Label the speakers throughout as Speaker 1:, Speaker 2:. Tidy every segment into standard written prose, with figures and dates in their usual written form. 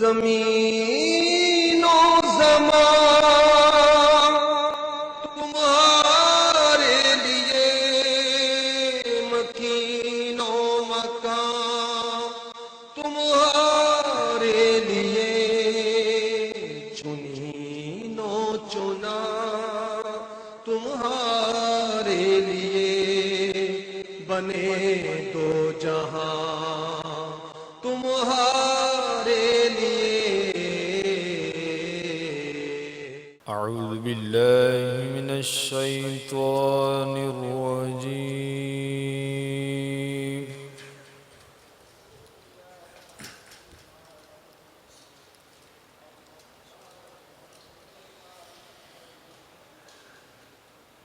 Speaker 1: زمین و زمان تمہارے لیے، مکین و مکان تمہارے لیے، چنین و چنا تمہارے لیے، بنے دو جہاں تمہارے لیے۔
Speaker 2: اعوذ باللہ من الشیطان الرجیم۔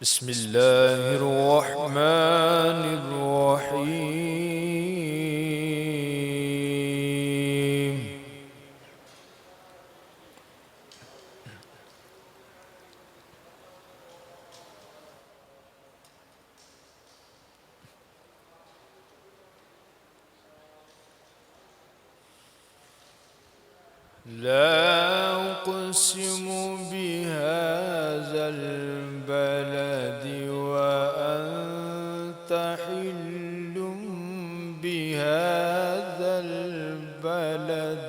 Speaker 2: بسم اللہ الرحمن الرحیم۔ لا أقسم بهذا البلد وأنت حل بهذا البلد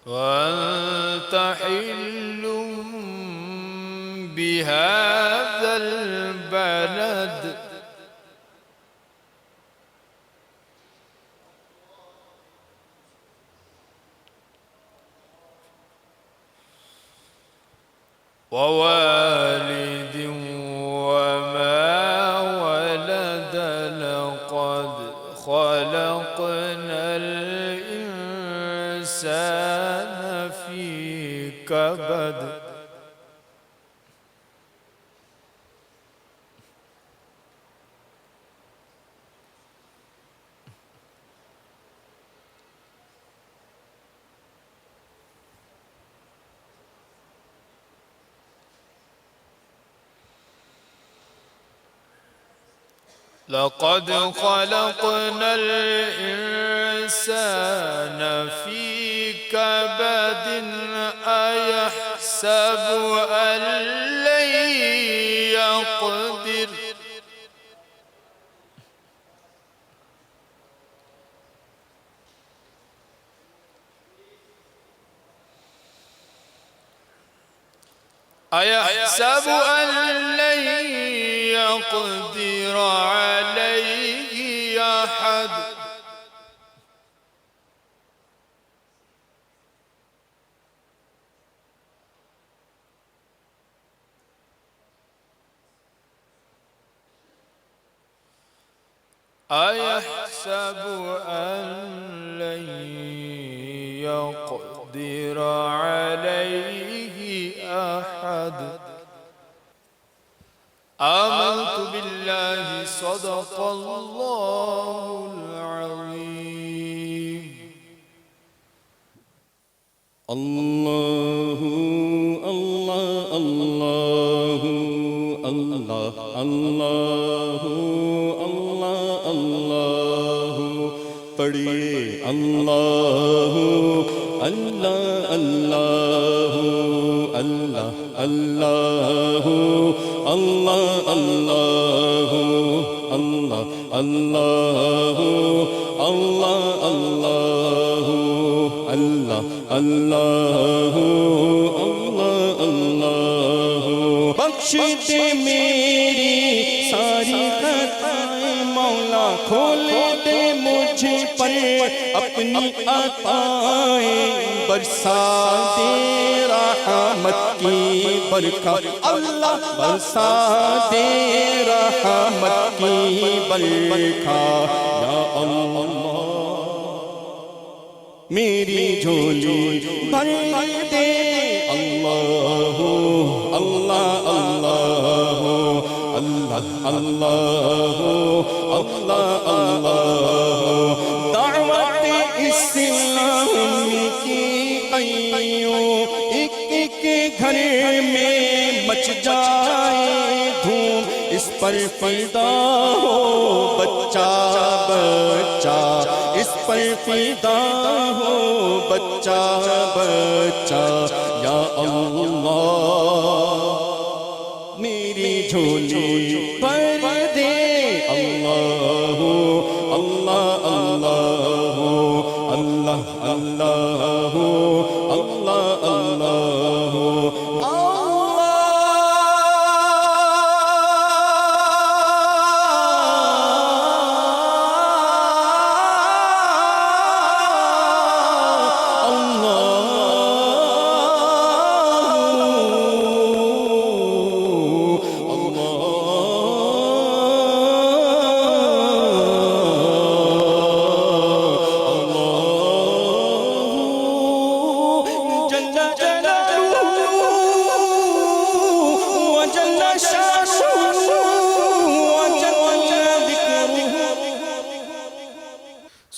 Speaker 2: وأنت حل بهذا البلد ووالد وما ولد لقد خلقنا الإنسان في كبد لقد خلقنا الإنسان في كبد أيحسب أن لن يقدر أيحسب أن لن يقدر عليه أحد أيحسب أن لن يقدر عليه أحد آمنت بالله صدق الله العظيم
Speaker 3: اللہ اللہ اللہ اللہ اللہ اللہ اللہ پڑھیے اللہ اللہ اللہ اللہ اللہ اللہ اللہ اللہ اللہ اللہ اللہ اللہ اللہ اللہ بخش دے میری ساری خطائیں مولا، کھول دے مجھ پر اپنی عطائیں، برسا دے رحمت کی برکت اللہ، برسا دے رحمت کی برکت یا اللہ، میری جھولی بھر دے اللہ اللہ اللہ اللہ اللہ اللہ اللہ۔ دعوت اسلام کی ایک ایک گھر میں مچ جائے دھوم، اس پر فدا ہو بچہ بچہ، اس پر فدا ہو بچہ بچہ، یا اللہ میری جھولی بھر دے، اللہ اللہ اللہ اللہ اللہ اللہ اللہ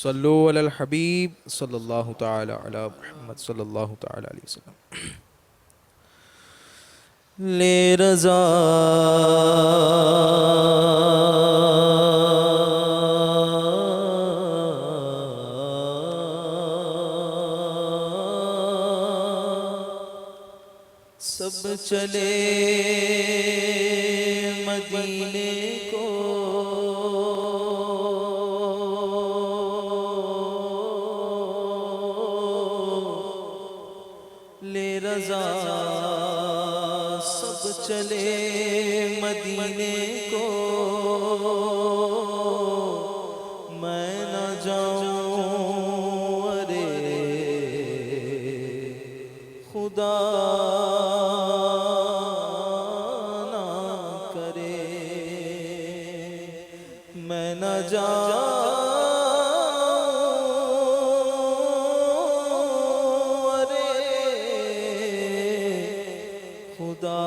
Speaker 4: صلو علی الحبیب صلی اللہ تعالی علی محمد صلی اللہ تعالی علیہ وسلم۔ لے رضا سب چلے مدینے کو، لے رضا سب چلے مدینے کو، میں نہ جاؤں ارے خدا نہ کرے، میں نہ جاؤں خدا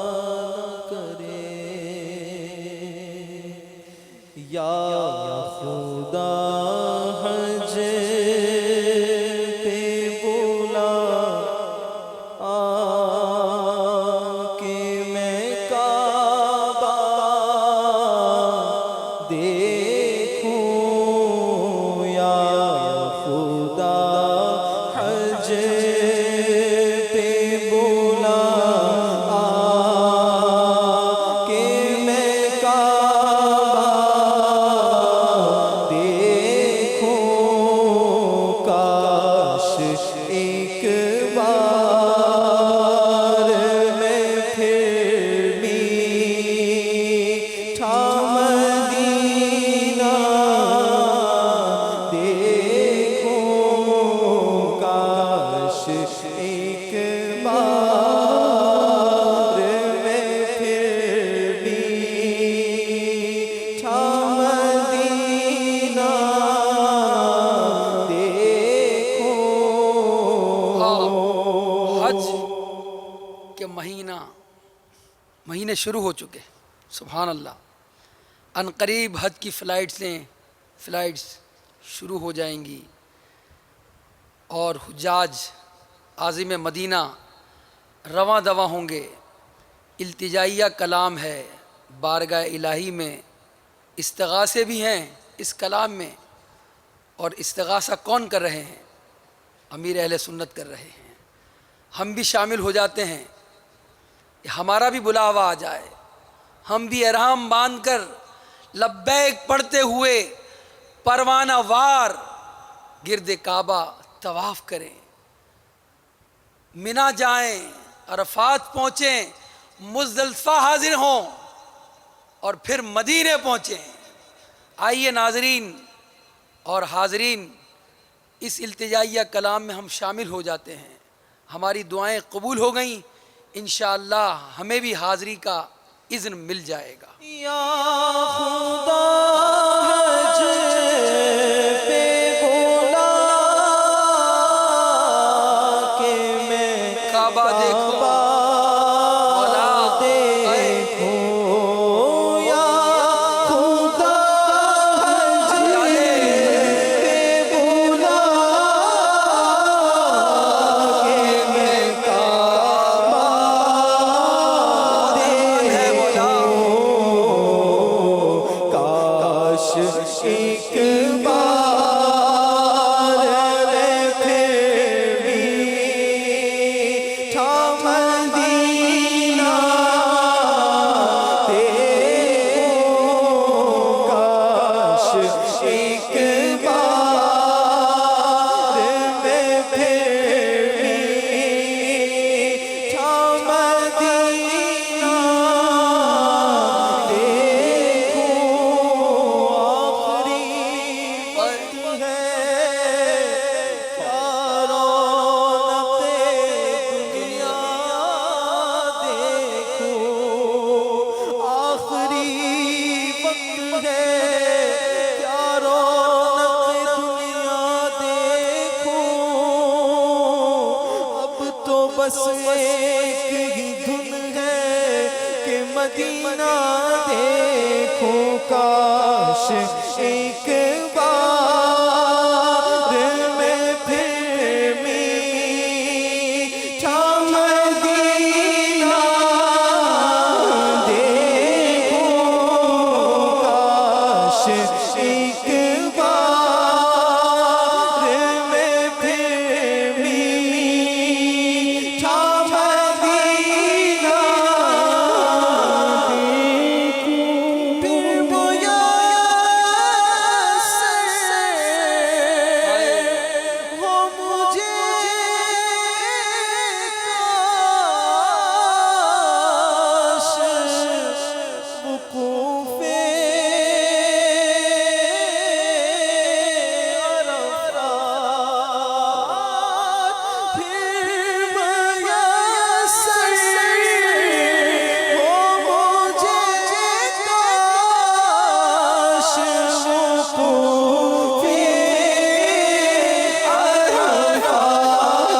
Speaker 4: نہ کرے، یا خدا حج پہ بولا آ کے میں کعبہ دیکھوں، یا خدا حج
Speaker 5: مہینے شروع ہو چکے، سبحان اللہ۔ ان قریب حج کی فلائٹس شروع ہو جائیں گی، اور حجاج عازم مدینہ رواں دواں ہوں گے۔ التجائیہ کلام ہے بارگاہ الہی میں، استغاثے بھی ہیں اس کلام میں، اور استغاثہ کون کر رہے ہیں؟ امیر اہل سنت کر رہے ہیں۔ ہم بھی شامل ہو جاتے ہیں، ہمارا بھی بلاوا آ جائے، ہم بھی احرام باندھ کر لبیک پڑھتے ہوئے پروانہ وار گرد کعبہ طواف کریں، منا جائیں، عرفات پہنچیں، مزدلفہ حاضر ہوں، اور پھر مدینے پہنچیں۔ آئیے ناظرین اور حاضرین، اس التجائیہ کلام میں ہم شامل ہو جاتے ہیں، ہماری دعائیں قبول ہو گئیں، انشاءاللہ ہمیں بھی حاضری کا اذن مل جائے گا۔
Speaker 4: یا خدا حج پہ بولا کہ میں
Speaker 5: کعبہ دیکھو،
Speaker 3: بس ایک ہی دھن ہے کہ مدینہ دیکھوں کاش ایک بار میں پھر میٹھا مدینہ دیکھوں کاش ایک بار میں پھر میٹھا مدینہ دیکھوں پھر میسر ہو مجھے کاش وقوف عرفات پھر میسر ہو مجھے کاش وقوف عرفات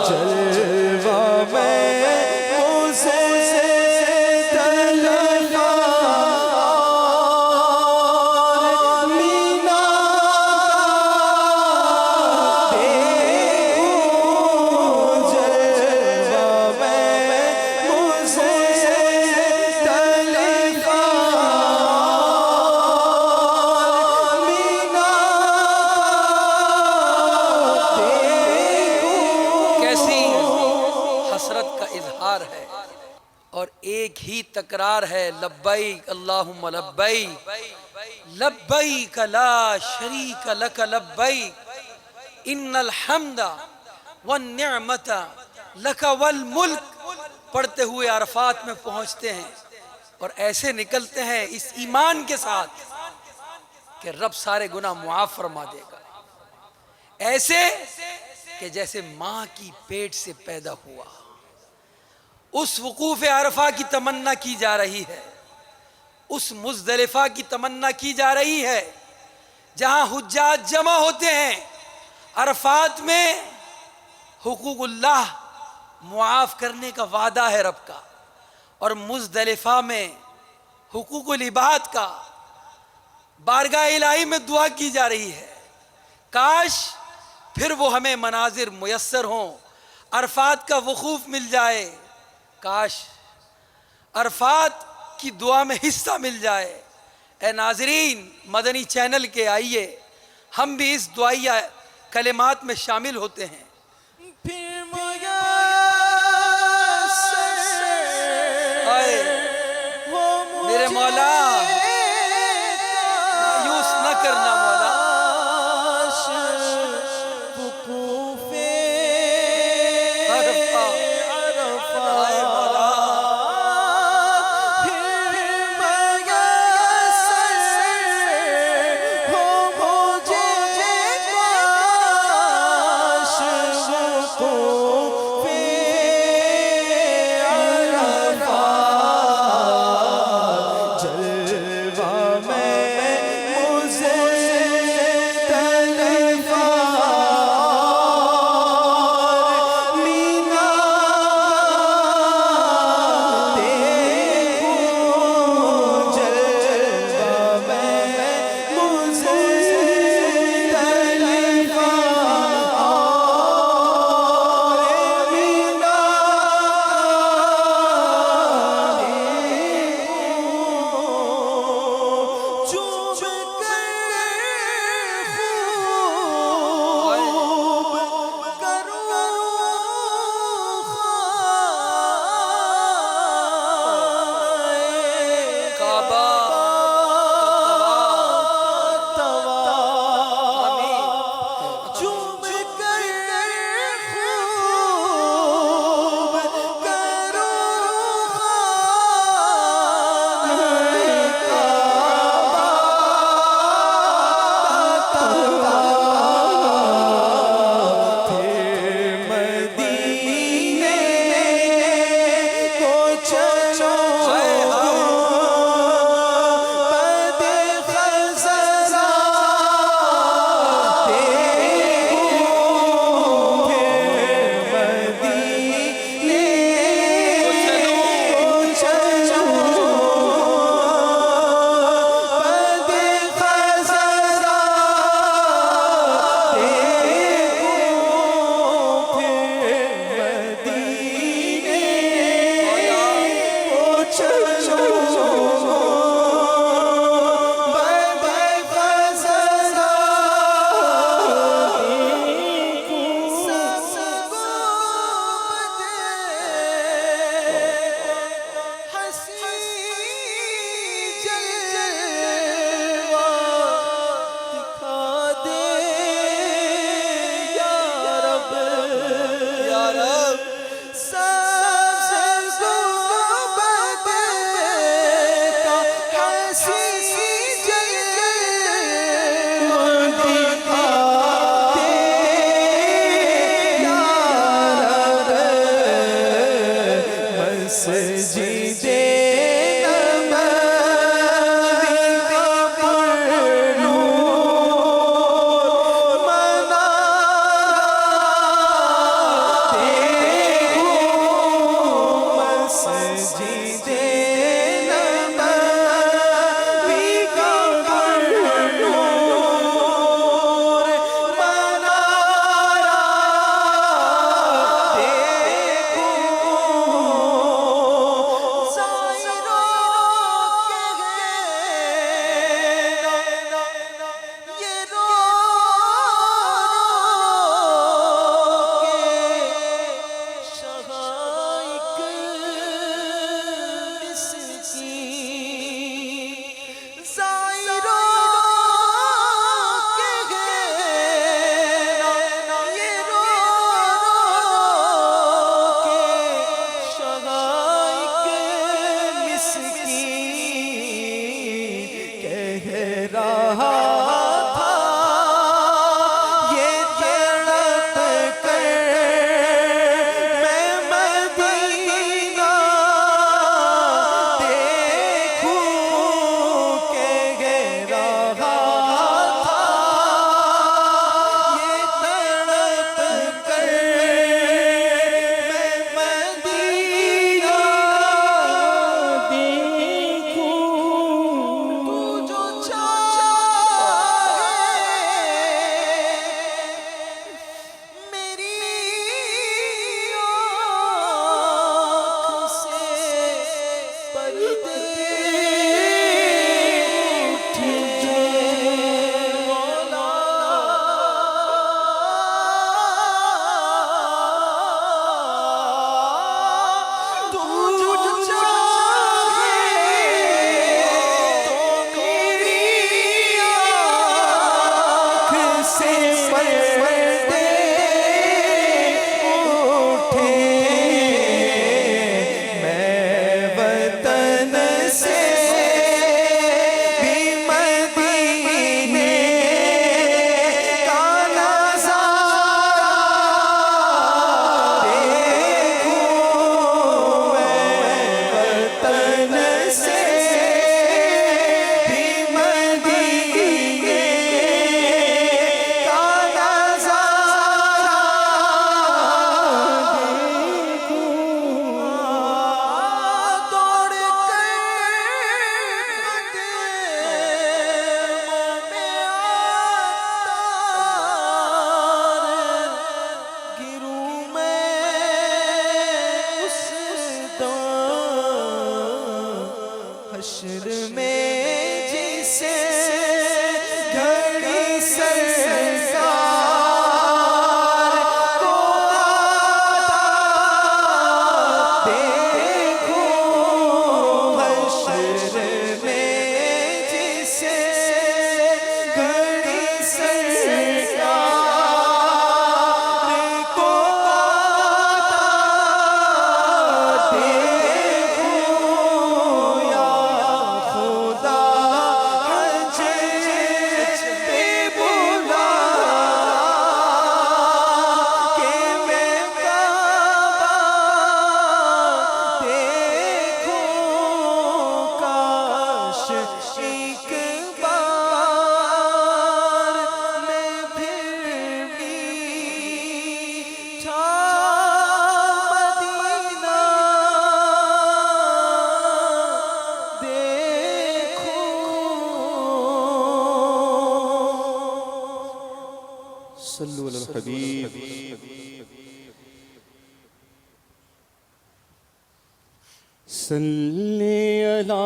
Speaker 3: جلوہ میں مجھے طلبگار مینا دیکھوں جلوہ میں مجھے طلبگار مینا دیکھوں
Speaker 5: کیسی حسرت کا اظہار ہے اور ایک ہی تکرار ہے لبیک اللہم لبیک لبیک لا شریک لک لبیک ان الحمد والنعمت لک والملک پڑھتے ہوئے عرفات میں پہنچتے ہیں اور ایسے نکلتے ہیں اس ایمان کے ساتھ کہ رب سارے گناہ معاف فرما دے گا، ایسے کہ جیسے ماں کی پیٹ سے پیدا ہوا۔ اس وقوف عرفہ کی تمنا کی جا رہی ہے، اس مزدلفہ کی تمنا کی جا رہی ہے جہاں حجاج جمع ہوتے ہیں۔ عرفات میں حقوق اللہ معاف کرنے کا وعدہ ہے رب کا، اور مزدلفہ میں حقوق العباد کا بارگاہ الہی میں دعا کی جا رہی ہے۔ کاش پھر وہ ہمیں مناظر میسر ہوں، عرفات کا وقوف مل جائے، کاش عرفات کی دعا میں حصہ مل جائے۔ اے ناظرین مدنی چینل کے آئیے، ہم بھی اس دعائیہ کلمات میں شامل ہوتے ہیں۔
Speaker 3: پھر میسر
Speaker 5: آئے
Speaker 3: ہو
Speaker 5: میرے مولا، مایوس نہ کرنا مولا۔
Speaker 3: کاش وقوف
Speaker 5: عرفات آئے مولا،
Speaker 3: عرفات پھر میسر ہو مجھے کاش سے پردے اٹھے میں وطن سے بھی مدینے کا نظارہ دیکھوں میں وطن سے بھی مدینے کا نظارہ دیکھوں دوڑ کر قدموں میں عطار گروں میں اس دم حشر میں جسے گھڑی سرکار کو آتا دیکھوں حشر میں جسے گھڑی سرکار کو آتا دیکھوں یا خدا حج پہ بلا کہ میں کعبہ دیکھوں کاش ایک بار میں پھر میٹھا مدینہ دیکھوں
Speaker 4: صلو علی الحبیب
Speaker 3: صلی علی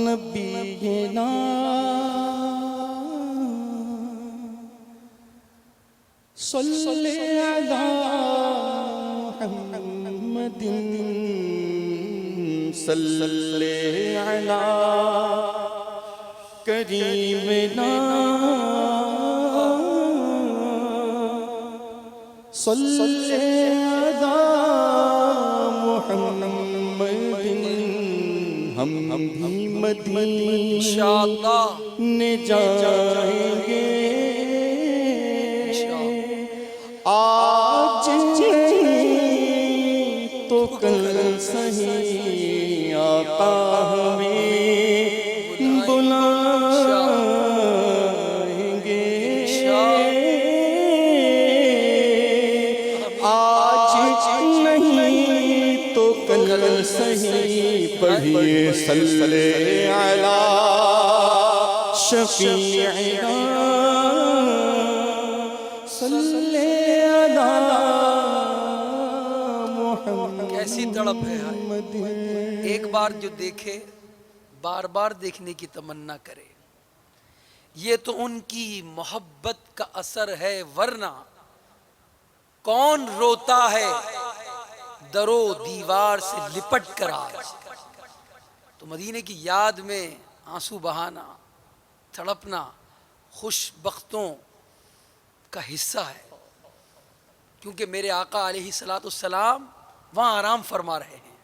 Speaker 3: نبینا صلی علی محمد صلی علی کریمنا صلی علی محمد ہم بھی مدینے
Speaker 5: انشاءاللہ
Speaker 3: جائیں گے آج نہیں تو کل سہی آقا ہمیں بلائیں گے آج نہیں تو کل سہی پڑھیے صلی علی شفیعنا صلی علی محمد
Speaker 5: کیسی تڑپ ہے ایک بار جو دیکھے بار بار دیکھنے کی تمنا کرے یہ تو ان کی محبت کا اثر ہے ورنہ کون روتا ہے درو دیوار سے لپٹ کر آج تو مدینے کی یاد میں آنسو بہانا تڑپنا خوش بختوں کا حصہ ہے کیونکہ میرے آقا علیہ السلام وہاں آرام فرما رہے ہیں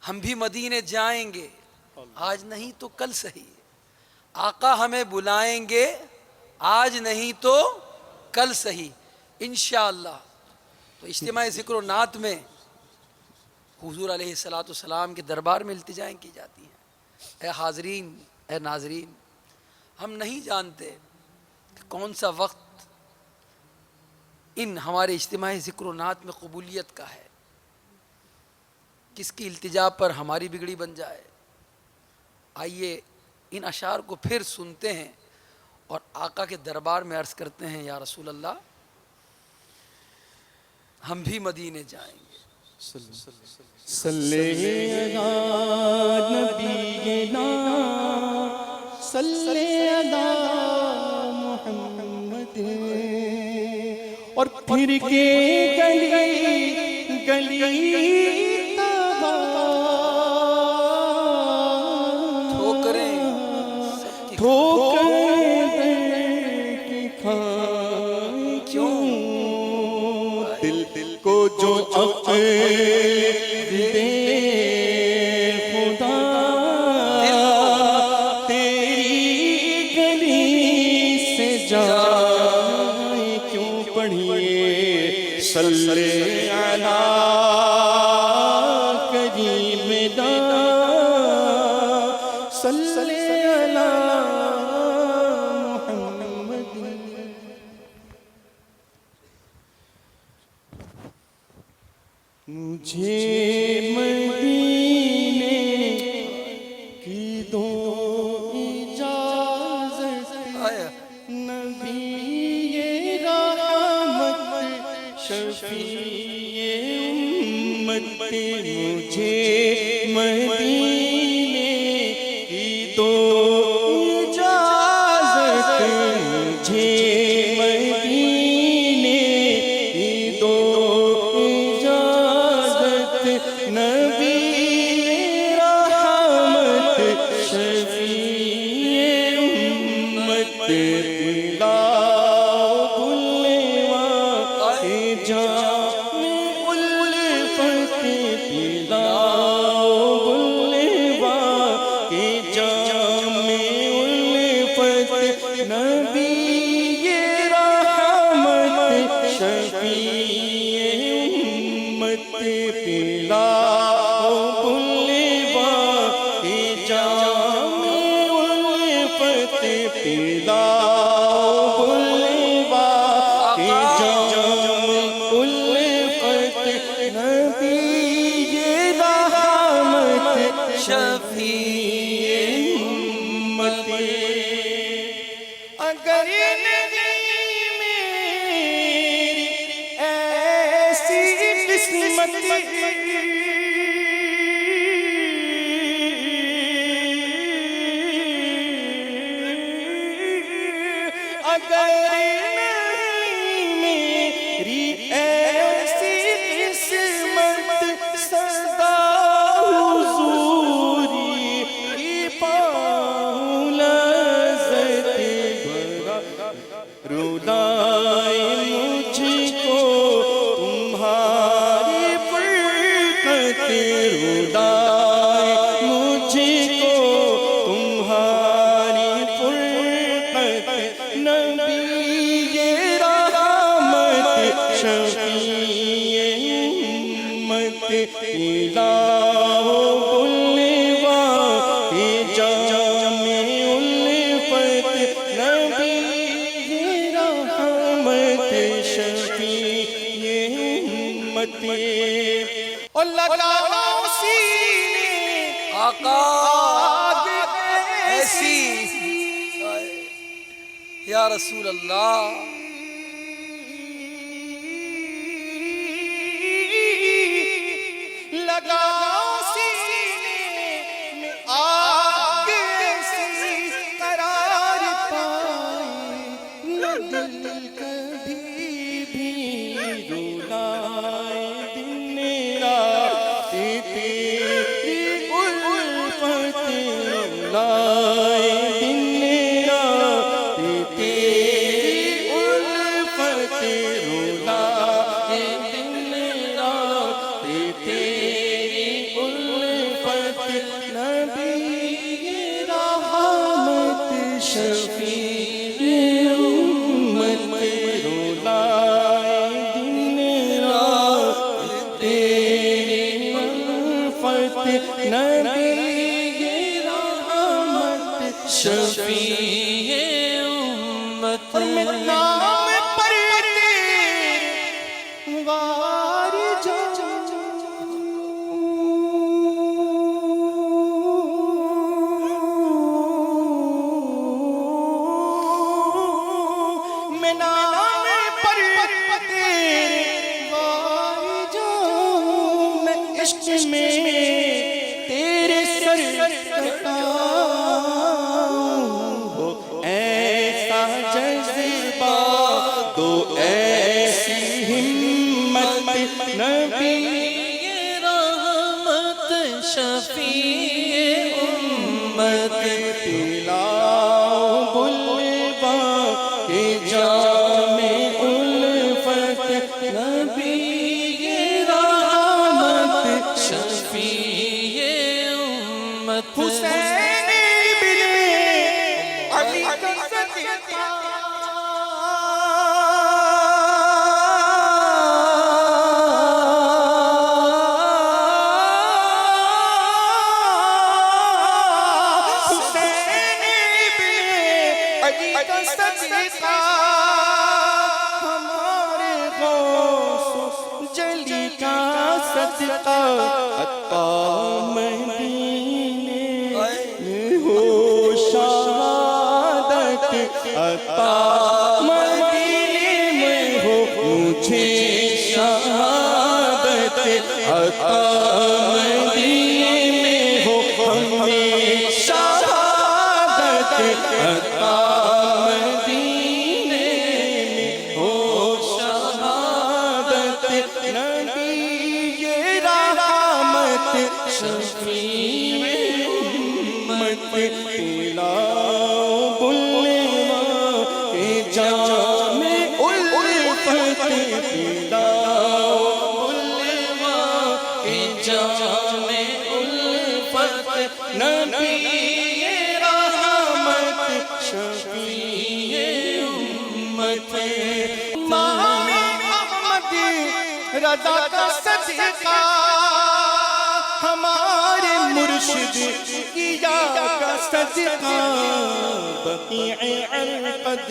Speaker 5: ہم بھی مدینے جائیں گے آج نہیں تو کل صحیح آقا ہمیں بلائیں گے آج نہیں تو کل صحیح انشاءاللہ تو اجتماع ذکر و نعت میں حضور علیہ السلام کے دربار میں التجائیں کی جاتی ہیں اے حاضرین اے ناظرین ہم نہیں جانتے کہ کون سا وقت ان ہمارے اجتماع ذکر و نعت میں قبولیت کا ہے کس کی التجا پر ہماری بگڑی بن جائے آئیے ان اشعار کو پھر سنتے ہیں اور آقا کے دربار میں عرض کرتے ہیں یا رسول اللہ ہم بھی مدینے جائیں گے
Speaker 3: صلی علی نبینا صلی علی محمد اور پھر کے گلی گلی
Speaker 5: ٹھوکریں سب کی
Speaker 3: ٹھوکر کی کھائیں کیوں، دل کو جو عقل دے خدا، تیری گلی سے جائیں کیوں، پڑھیے صلی علی کریم داں، صلی علی محمد۔ مجھے مدینے کی دو اجازت، نبی رحمت شفیع امت، مجھے مدینے کی دو اجازت، مجھے مدینے کی دو اجازت، نبی رحمت شفیع امت، پلاؤ بلوا کے جام الفت، پلاؤ بلوا کے جام الفت، نبی رحمت شفیع امت، پلاؤ بلوا کے جام الفت، پلاؤ بلوا کے جام الفت، نبی رحمت شفیع امت۔ اگر نہیں میری ایسی قسمت، اگر نہیں میری ایسی قسمت، سدا حضوری کی پاؤں لذت بھرا، رلائے مجھ کو تمہاری فرقت، رلائے مجھ کو تمہاری فرقت، نبی رحمت شفیع امت، پلاؤ بلوا کے جام الفت، نبی رحمت شفیع امت۔ اور لگاؤ سینے
Speaker 5: آقا ایسی یا رسول اللہ،
Speaker 3: لگاؤ سینے میں آگ ایسی، قرار پائے نہ دل کبھی بھی رلائے، دن رات تیری الفت، رلائے دن رات تیری الفت، رلائے دن رات تیری الفت، نبی رحمت شفیع امت، رلائے دن رات تیری الفت، نبی رحمت شفیع امت۔ اور میں نام پر تیرے وار میں نام پر تیرے وار جاؤں، میں عشق میں تیرے سر کٹاؤں، ایسا جذبہ دو، ایسی ہمت، نبی رحمت شفیع امت، پلاؤ کا صدقہ ہمارے غوث جلی کا صدقہ عطا مدینے میں ہو شہادت عطا مدینے میں ہو مجھے شہادت عطا مدینے میں ہو ہمیں شہادت عطا مدینے میں ہو شہادت نبی یہ رحمت شفیع امت پلاؤ بلوا کے جام الفت پلاؤ بلوا کے جام الفت نبی رحمت شفیع امت امام احمد رضا کا صدقہ ہمارے مرشد کیا کا صدقہ بقیع غرقد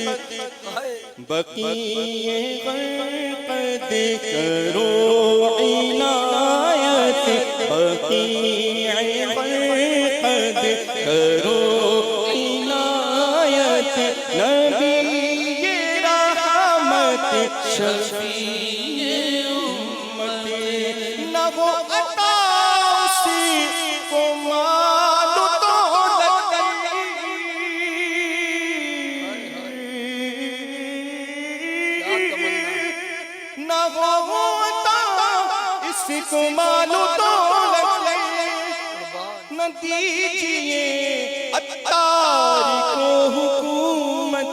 Speaker 3: بقیع غرقد کرو عنایت بقیع غرقد کرو عنایت نبی رحمت شفیع امت نہ وہ عطا اسی کو مال دولت نہ وہ عطا اسی کو مال دولت نہ دیجئے عطار کو حکومت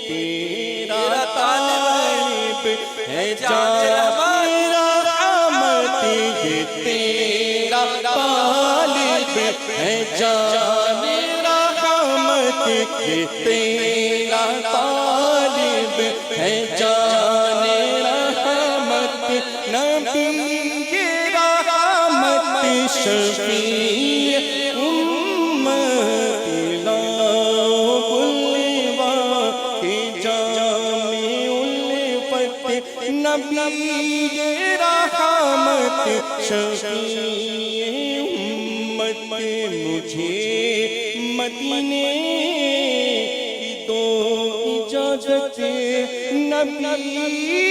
Speaker 3: تیرا طالب ہے جان رحمت یہ تیرا طالب ہے جان رحمت یہ تیرا طالب ہے جان رحمت نبی رحمت شفیع امت لاؤ بلوا کے جام الفت نبی رحمت شفیع امت مجھے مدینے کی دو اجازت نبی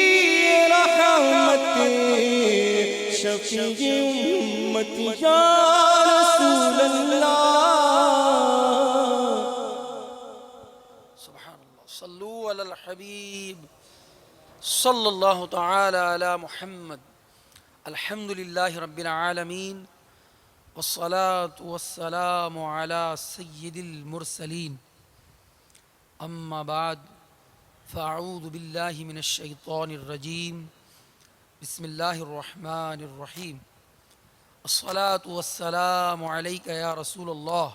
Speaker 3: رحمت شفیع امت یا رسول اللہ
Speaker 5: سبحان اللہ صلو علی الحبیب صلی اللہ تعالی علی محمد الحمدللہ رب العالمین والصلاة والسلام علی سید المرسلین اما بعد فاعوذ باللہ من الشیطان الرجیم بسم اللہ الرحمن الرحیم الصلاة والسلام علیک یا رسول اللہ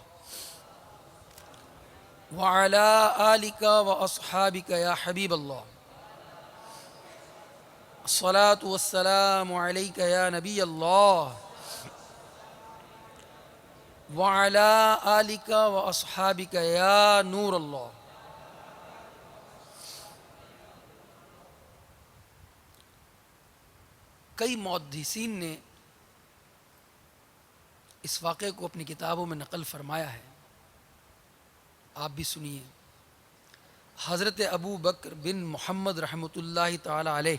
Speaker 5: وعلى آلك وأصحابك يا حبيب الله الصلاة والسلام عليك يا نبي الله وعلى آلك وأصحابك يا نور الله کئی محدثین نے اس واقعے کو اپنی کتابوں میں نقل فرمایا ہے، آپ بھی سنیے۔ حضرت ابو بکر بن محمد رحمۃ اللہ تعالی علیہ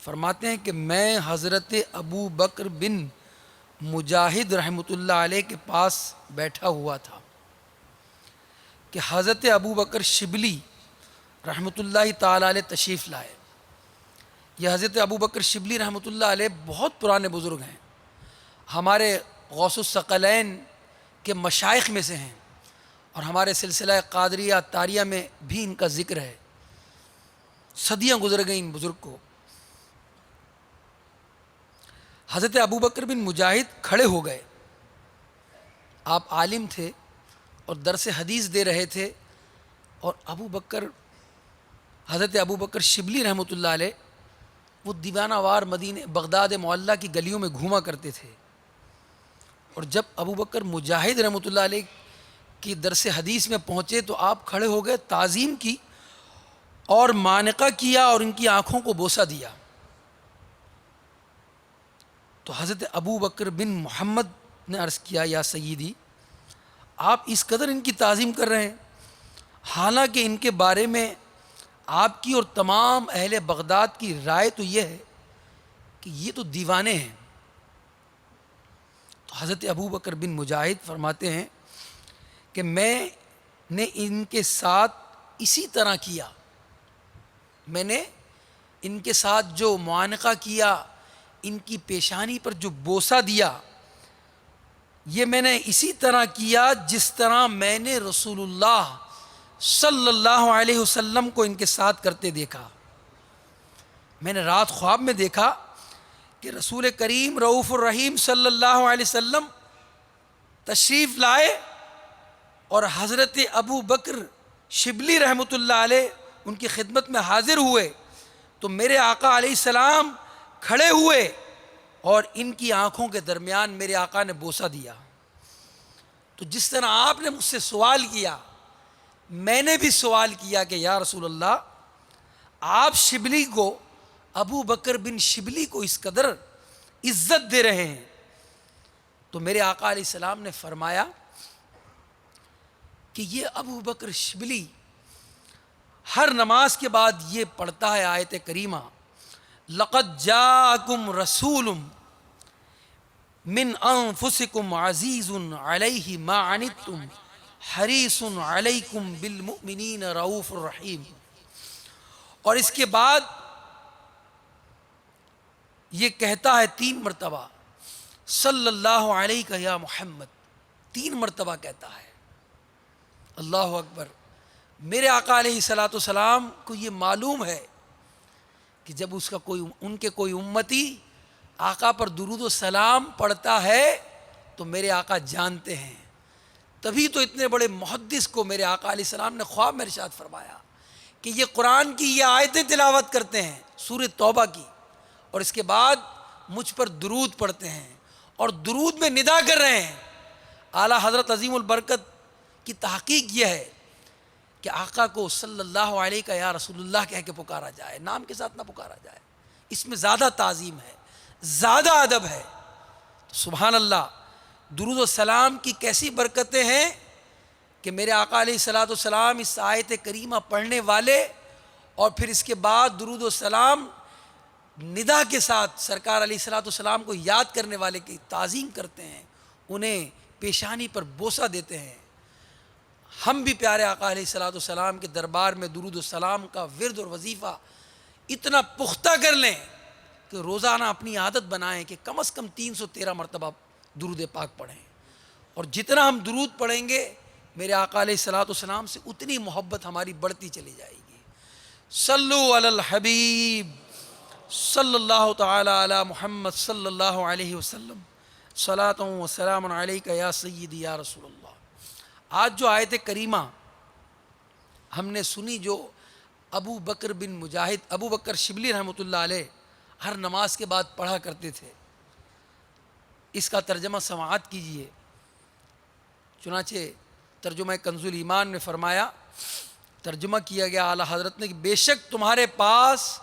Speaker 5: فرماتے ہیں کہ میں حضرت ابو بکر بن مجاہد رحمۃ اللہ علیہ کے پاس بیٹھا ہوا تھا کہ حضرت ابو بکر شبلی رحمۃ اللہ تعالی علیہ تشریف لائے۔ یہ حضرت ابو بکر شبلی رحمۃ اللہ علیہ بہت پرانے بزرگ ہیں، ہمارے غوث الثقلین کے مشائخ میں سے ہیں، اور ہمارے سلسلہ قادریہ تاریہ میں بھی ان کا ذکر ہے۔ صدیاں گزر گئیں ان بزرگ کو۔ حضرت ابو بکر بن مجاہد کھڑے ہو گئے، آپ عالم تھے اور درس حدیث دے رہے تھے، اور حضرت ابو بکر شبلی رحمۃ اللہ علیہ وہ دیوانہ وار مدینہ بغداد معلیٰ کی گلیوں میں گھوما کرتے تھے، اور جب ابو بکر مجاہد رحمۃ اللہ علیہ کہ درس حدیث میں پہنچے تو آپ کھڑے ہو گئے، تعظیم کی اور معانقہ کیا اور ان کی آنکھوں کو بوسہ دیا. تو حضرت ابو بکر بن محمد نے عرض کیا یا سیدی، آپ اس قدر ان کی تعظیم کر رہے ہیں، حالانکہ ان کے بارے میں آپ کی اور تمام اہل بغداد کی رائے تو یہ ہے کہ یہ تو دیوانے ہیں. تو حضرت ابو بکر بن مجاہد فرماتے ہیں کہ میں نے ان کے ساتھ اسی طرح کیا، میں نے ان کے ساتھ جو معانقہ کیا، ان کی پیشانی پر جو بوسہ دیا، یہ میں نے اسی طرح کیا جس طرح میں نے رسول اللہ صلی اللہ علیہ وسلم کو ان کے ساتھ کرتے دیکھا. میں نے رات خواب میں دیکھا کہ رسول کریم رؤوف الرحیم صلی اللہ علیہ وسلم تشریف لائے اور حضرت ابو بکر شبلی رحمۃ اللہ علیہ ان کی خدمت میں حاضر ہوئے تو میرے آقا علیہ السلام کھڑے ہوئے اور ان کی آنکھوں کے درمیان میرے آقا نے بوسہ دیا. تو جس طرح آپ نے مجھ سے سوال کیا، میں نے بھی سوال کیا کہ یا رسول اللہ، آپ شبلی کو، ابو بکر بن شبلی کو اس قدر عزت دے رہے ہیں. تو میرے آقا علیہ السلام نے فرمایا کہ یہ ابو بکر شبلی ہر نماز کے بعد یہ پڑھتا ہے آیت کریمہ، لقد جاءکم رسول من انفسکم عزیز علیہ ما عنتم حریص علیکم بالمؤمنین رؤوف الرحیم. اور اس کے بعد یہ کہتا ہے 3 مرتبہ صلی اللہ علیہ یا محمد، 3 مرتبہ کہتا ہے. اللہ اکبر. میرے آقا علیہ الصلوۃ والسلام کو یہ معلوم ہے کہ جب اس کا ان کے کوئی امتی آقا پر درود و سلام پڑھتا ہے تو میرے آقا جانتے ہیں. تبھی تو اتنے بڑے محدث کو میرے آقا علیہ السلام نے خواب میں ارشاد فرمایا کہ یہ قرآن کی یہ آیتیں تلاوت کرتے ہیں سورہ توبہ کی، اور اس کے بعد مجھ پر درود پڑھتے ہیں اور درود میں ندا کر رہے ہیں. اعلیٰ حضرت عظیم البرکت کی تحقیق یہ ہے کہ آقا کو صلی اللہ علیہ کا یا رسول اللہ کہہ کے پکارا جائے، نام کے ساتھ نہ پکارا جائے. اس میں زیادہ تعظیم ہے، زیادہ ادب ہے. سبحان اللہ. درود و سلام کی کیسی برکتیں ہیں کہ میرے آقا علیہ الصلوۃ والسلام اس آیت کریمہ پڑھنے والے اور پھر اس کے بعد درود و سلام ندا کے ساتھ سرکار علیہ الصلوۃ والسلام کو یاد کرنے والے کی تعظیم کرتے ہیں، انہیں پیشانی پر بوسہ دیتے ہیں. ہم بھی پیارے آقا علیہ الصلوۃ والسلام کے دربار میں درود و سلام کا ورد اور وظیفہ اتنا پختہ کر لیں کہ روزانہ اپنی عادت بنائیں کہ کم از کم 313 مرتبہ درود پاک پڑھیں. اور جتنا ہم درود پڑھیں گے میرے آقا علیہ الصلوۃ والسلام سے اتنی محبت ہماری بڑھتی چلی جائے گی. صلو علی الحبیب صلی اللہ تعالی علی محمد صلی اللہ علیہ وسلم، صلاۃ و سلام علیک یا سیدی یا رسول اللہ. آج جو آیت کریمہ ہم نے سنی، جو ابو بکر بن مجاہد، ابو بکر شبلی رحمۃ اللہ علیہ ہر نماز کے بعد پڑھا کرتے تھے، اس کا ترجمہ سماعت کیجئے. چنانچہ ترجمہ کنز ایمان میں فرمایا، ترجمہ کیا گیا اعلیٰ حضرت نے کہ بے شک تمہارے پاس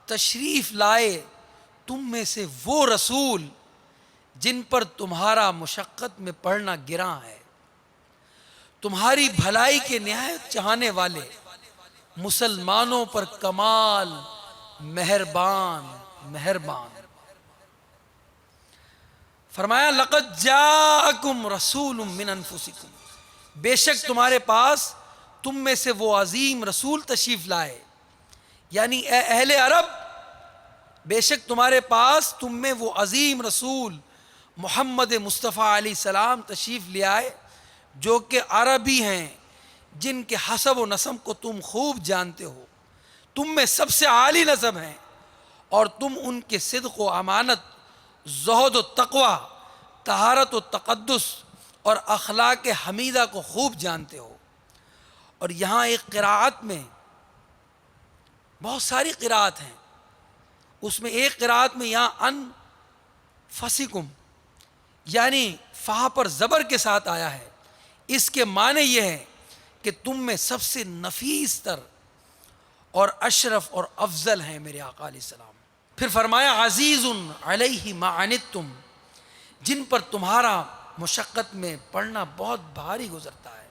Speaker 5: تشریف لائے تم میں سے وہ رسول جن پر تمہارا مشقت میں پڑھنا گراں ہے، تمہاری بھلائی کے نہایت چاہنے والے، مسلمانوں پر کمال مہربان. فرمایا لقد جاءکم رسول من انفسکم، بے شک تمہارے پاس تم میں سے وہ عظیم رسول تشریف لائے، یعنی اے اہل عرب، بے شک تمہارے پاس تم میں وہ عظیم رسول محمد مصطفیٰ علیہ السلام تشریف لے آئے جو کہ عربی ہیں، جن کے حسب و نسب کو تم خوب جانتے ہو. تم میں سب سے عالی نسب ہیں اور تم ان کے صدق و امانت، زہد و تقوی، طہارت و تقدس اور اخلاق حمیدہ کو خوب جانتے ہو. اور یہاں ایک قراءت میں، بہت ساری قراءت ہیں، اس میں ایک قراءت میں یہاں انفسکم یعنی فا پر زبر کے ساتھ آیا ہے، اس کے معنی یہ ہے کہ تم میں سب سے نفیس تر اور اشرف اور افضل ہیں میرے آقا علیہ السلام۔ پھر فرمایا عزیز علیہ ما عنتم، جن پر تمہارا مشقت میں پڑھنا بہت بھاری گزرتا ہے،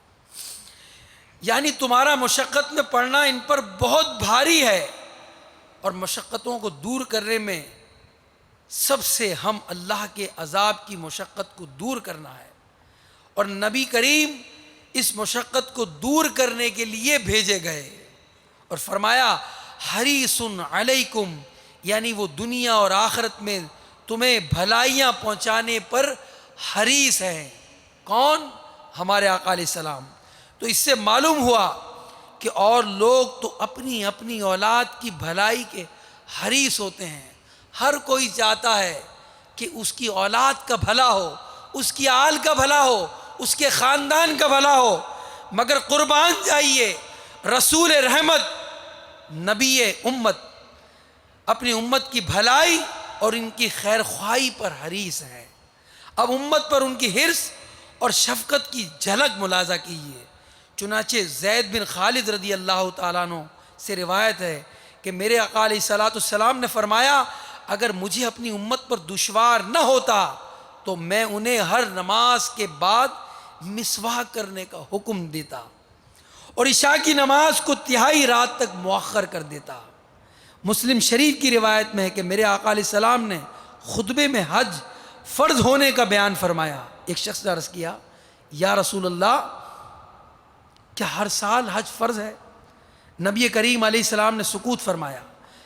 Speaker 5: یعنی تمہارا مشقت میں پڑھنا ان پر بہت بھاری ہے، اور مشقتوں کو دور کرنے میں سب سے ہم اللہ کے عذاب کی مشقت کو دور کرنا ہے، اور نبی کریم اس مشقت کو دور کرنے کے لیے بھیجے گئے، اور فرمایا حریص علیکم، یعنی وہ دنیا اور آخرت میں تمہیں بھلائیاں پہنچانے پر حریص ہیں۔ کون؟ ہمارے آقا علیہ السلام۔ تو اس سے معلوم ہوا کہ اور لوگ تو اپنی اپنی اولاد کی بھلائی کے حریص ہوتے ہیں، ہر کوئی چاہتا ہے کہ اس کی اولاد کا بھلا ہو، اس کی آل کا بھلا ہو، اس کے خاندان کا بھلا ہو، مگر قربان جائیے رسول رحمت نبی امت اپنی امت کی بھلائی اور ان کی خیر خواہی پر حریص ہیں۔ اب امت پر ان کی حرص اور شفقت کی جھلک ملاحظہ کیجیے۔ چنانچہ زید بن خالد رضی اللہ تعالیٰ عنہ سے روایت ہے کہ میرے آقا علیہ السلام نے فرمایا اگر مجھے اپنی امت پر دشوار نہ ہوتا تو میں انہیں ہر نماز کے بعد مسواک کرنے کا حکم دیتا اور عشاء کی نماز کو تہائی رات تک مؤخر کر دیتا۔ مسلم شریف کی روایت میں ہے کہ میرے آقا علیہ السلام نے خطبے میں حج فرض ہونے کا بیان فرمایا۔ ایک شخص نے عرض کیا یا رسول اللہ کیا ہر سال حج فرض ہے؟ نبی کریم علیہ السلام نے سکوت فرمایا۔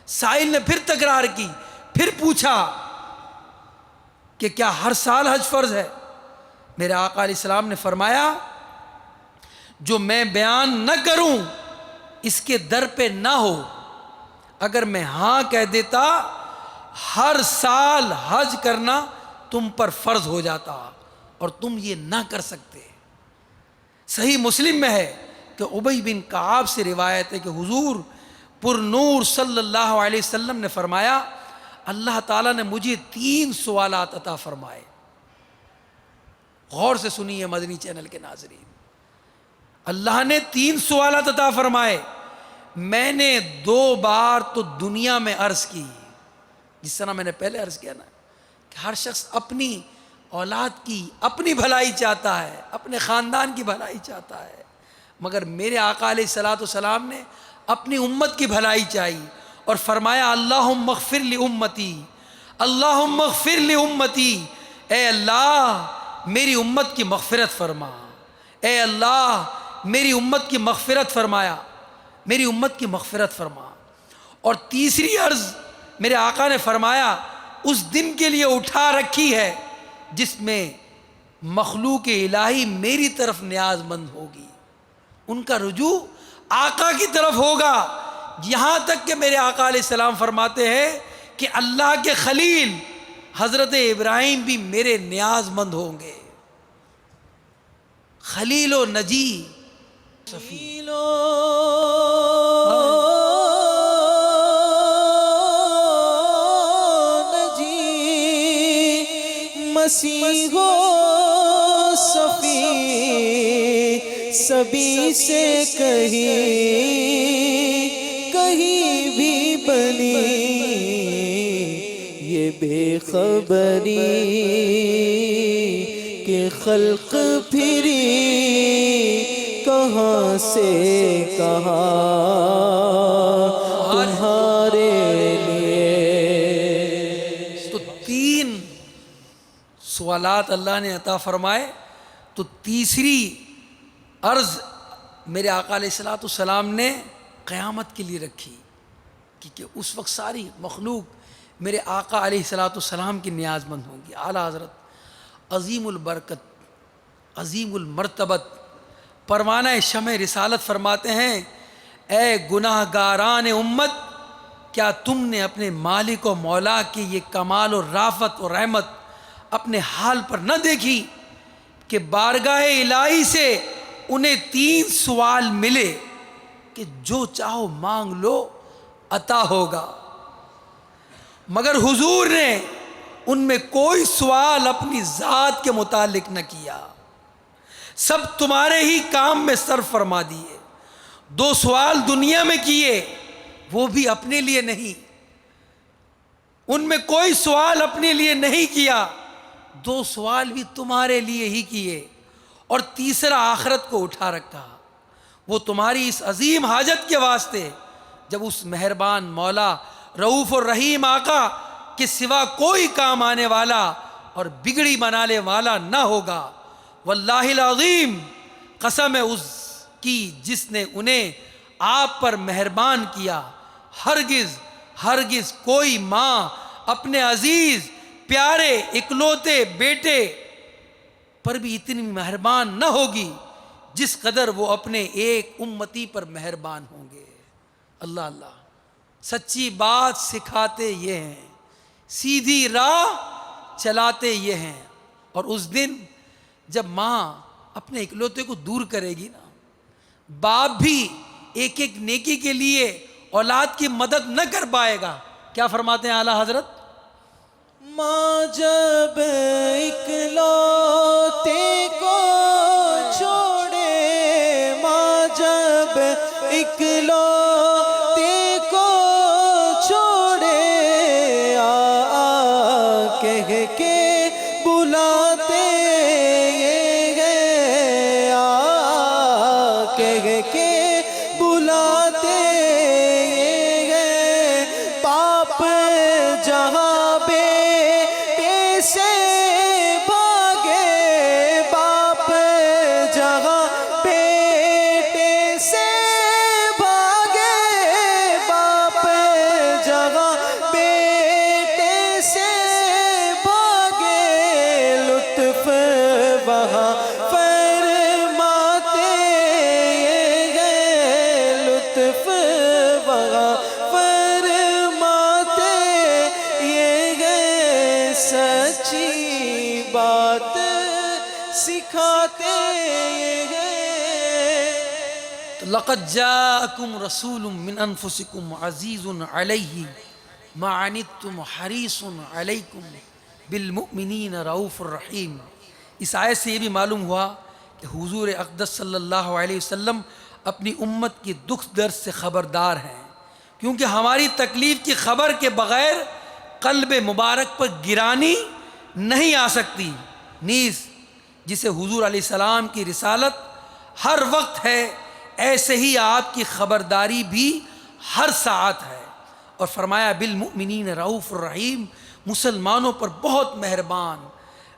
Speaker 5: سائل نے پھر تکرار کی، پھر پوچھا کہ کیا ہر سال حج فرض ہے؟ میرے آقا علیہ السلام نے فرمایا جو میں بیان نہ کروں اس کے در پہ نہ ہو، اگر میں ہاں کہہ دیتا ہر سال حج کرنا تم پر فرض ہو جاتا اور تم یہ نہ کر سکتے۔ صحیح مسلم میں ہے کہ ابی بن کعب سے روایت ہے کہ حضور پر نور صلی اللہ علیہ وسلم نے فرمایا اللہ تعالیٰ نے مجھے 3 سوالات عطا فرمائے۔ غور سے سنیے مدنی چینل کے ناظرین، اللہ نے 3 سوالات عطا فرمائے۔ میں نے 2 بار تو دنیا میں عرض کی، جس طرح میں نے پہلے عرض کیا نا کہ ہر شخص اپنی اولاد کی اپنی بھلائی چاہتا ہے، اپنے خاندان کی بھلائی چاہتا ہے، مگر میرے آقا علیہ السلام نے اپنی امت کی بھلائی چاہی اور فرمایا اللہم اغفر لامتی، اللہم اغفر لامتی، اے اللہ میری امت کی مغفرت فرما، اے اللہ میری امت کی مغفرت فرمایا، میری امت کی مغفرت فرما۔ اور تیسری عرض میرے آقا نے فرمایا اس دن کے لیے اٹھا رکھی ہے جس میں مخلوق الہی میری طرف نیاز مند ہوگی، ان کا رجوع آقا کی طرف ہوگا، یہاں تک کہ میرے آقا علیہ السلام فرماتے ہیں کہ اللہ کے خلیل حضرت ابراہیم بھی میرے نیاز مند ہوں گے۔ خلیل و نجی
Speaker 3: مسیح و صفی سبھی سے کہیں بھی بنی یہ بے خبری کہ خلق پھری کہاں سے کہاں تمہارے لیے۔
Speaker 5: تو 3 سوالات اللہ نے عطا فرمائے، تو تیسری عرض میرے آقا علیہ السلام نے قیامت کے لیے رکھی، کیونکہ اس وقت ساری مخلوق میرے آقا علیہ السلام کی نیاز مند ہوں گی۔ اعلیٰ حضرت عظیم البرکت عظیم المرتبت پروانہ شمع رسالت فرماتے ہیں اے گناہ گاران امت، کیا تم نے اپنے مالک و مولا کی یہ کمال و رافت و رحمت اپنے حال پر نہ دیکھی کہ بارگاہ الہی سے انہیں 3 سوال ملے کہ جو چاہو مانگ لو عطا ہوگا، مگر حضور نے ان میں کوئی سوال اپنی ذات کے متعلق نہ کیا، سب تمہارے ہی کام میں صرف فرما دیے. 2 سوال دنیا میں کیے وہ بھی اپنے لیے نہیں, ان میں کوئی سوال اپنے لیے نہیں کیا, 2 سوال بھی تمہارے لیے ہی کیے, اور تیسرا آخرت کو اٹھا رکھا. وہ تمہاری اس عظیم حاجت کے واسطے جب اس مہربان مولا رؤوف الرحیم آقا کے سوا کوئی کام آنے والا اور بگڑی بنانے والا نہ ہوگا. واللہ العظیم, قسم ہے اس کی جس نے انہیں آپ پر مہربان کیا, ہرگز ہرگز کوئی ماں اپنے عزیز پیارے اکلوتے بیٹے پر بھی اتنی مہربان نہ ہوگی جس قدر وہ اپنے ایک امتی پر مہربان ہوں گے. اللہ اللہ, سچی بات سکھاتے یہ ہیں, سیدھی راہ چلاتے یہ ہیں. اور اس دن جب ماں اپنے اکلوتے کو دور کرے گی نا, باپ بھی ایک ایک نیکی کے لیے اولاد کی مدد نہ کر پائے گا. کیا فرماتے ہیں اعلیٰ حضرت؟
Speaker 3: ماں جب اکلوتے کو چھوڑے, ماں جب اکلوتے کو چھوڑے, کہہ کے بلاتے یہ گئے, کہہ کے بلاتے یہ گئے. باپ جہاں بیٹے سے بھاگے, باپ جہاں بیٹے سے بھاگے, باپ جہاں بیٹے سے بھاگے, لطف وہاں فرماتے یہ گئے, لطف وہاں فرماتے یہ گئے, سچی بات سکھاتے یہ گئے.
Speaker 5: لقد جاءکم رسول من انفسکم عزیز علیہ ما عنتم حریص علیکم بالمؤمنین رؤوف الرحیم. اس آیت سے یہ بھی معلوم ہوا کہ حضور اقدس صلی اللہ علیہ وسلم اپنی امت کی دکھ درد سے خبردار ہیں, کیونکہ ہماری تکلیف کی خبر کے بغیر قلب مبارک پر گرانی نہیں آ سکتی. نیز جسے حضور علیہ السلام کی رسالت ہر وقت ہے, ایسے ہی آپ کی خبرداری بھی ہر ساعت ہے. اور فرمایا بالمؤمنین رؤوف الرحیم, مسلمانوں پر بہت مہربان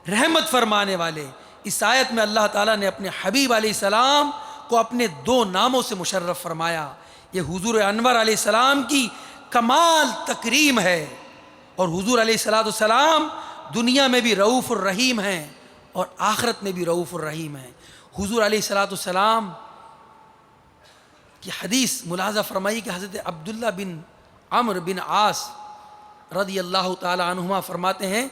Speaker 5: رحمت فرمانے والے. اس آیت میں اللہ تعالیٰ نے اپنے حبیب علیہ السلام کو اپنے 2 ناموں سے مشرف فرمایا. یہ حضور انور علیہ السلام کی کمال تکریم ہے, اور حضور علیہ السلام دنیا میں بھی رؤوف الرحیم ہیں اور آخرت میں بھی رؤوف الرحیم ہیں. حضور علیہ السلام کی حدیث ملاحظہ فرمائی کہ حضرت عبداللہ بن عمرو بن عاص رضی اللہ تعالی عنہما فرماتے ہیں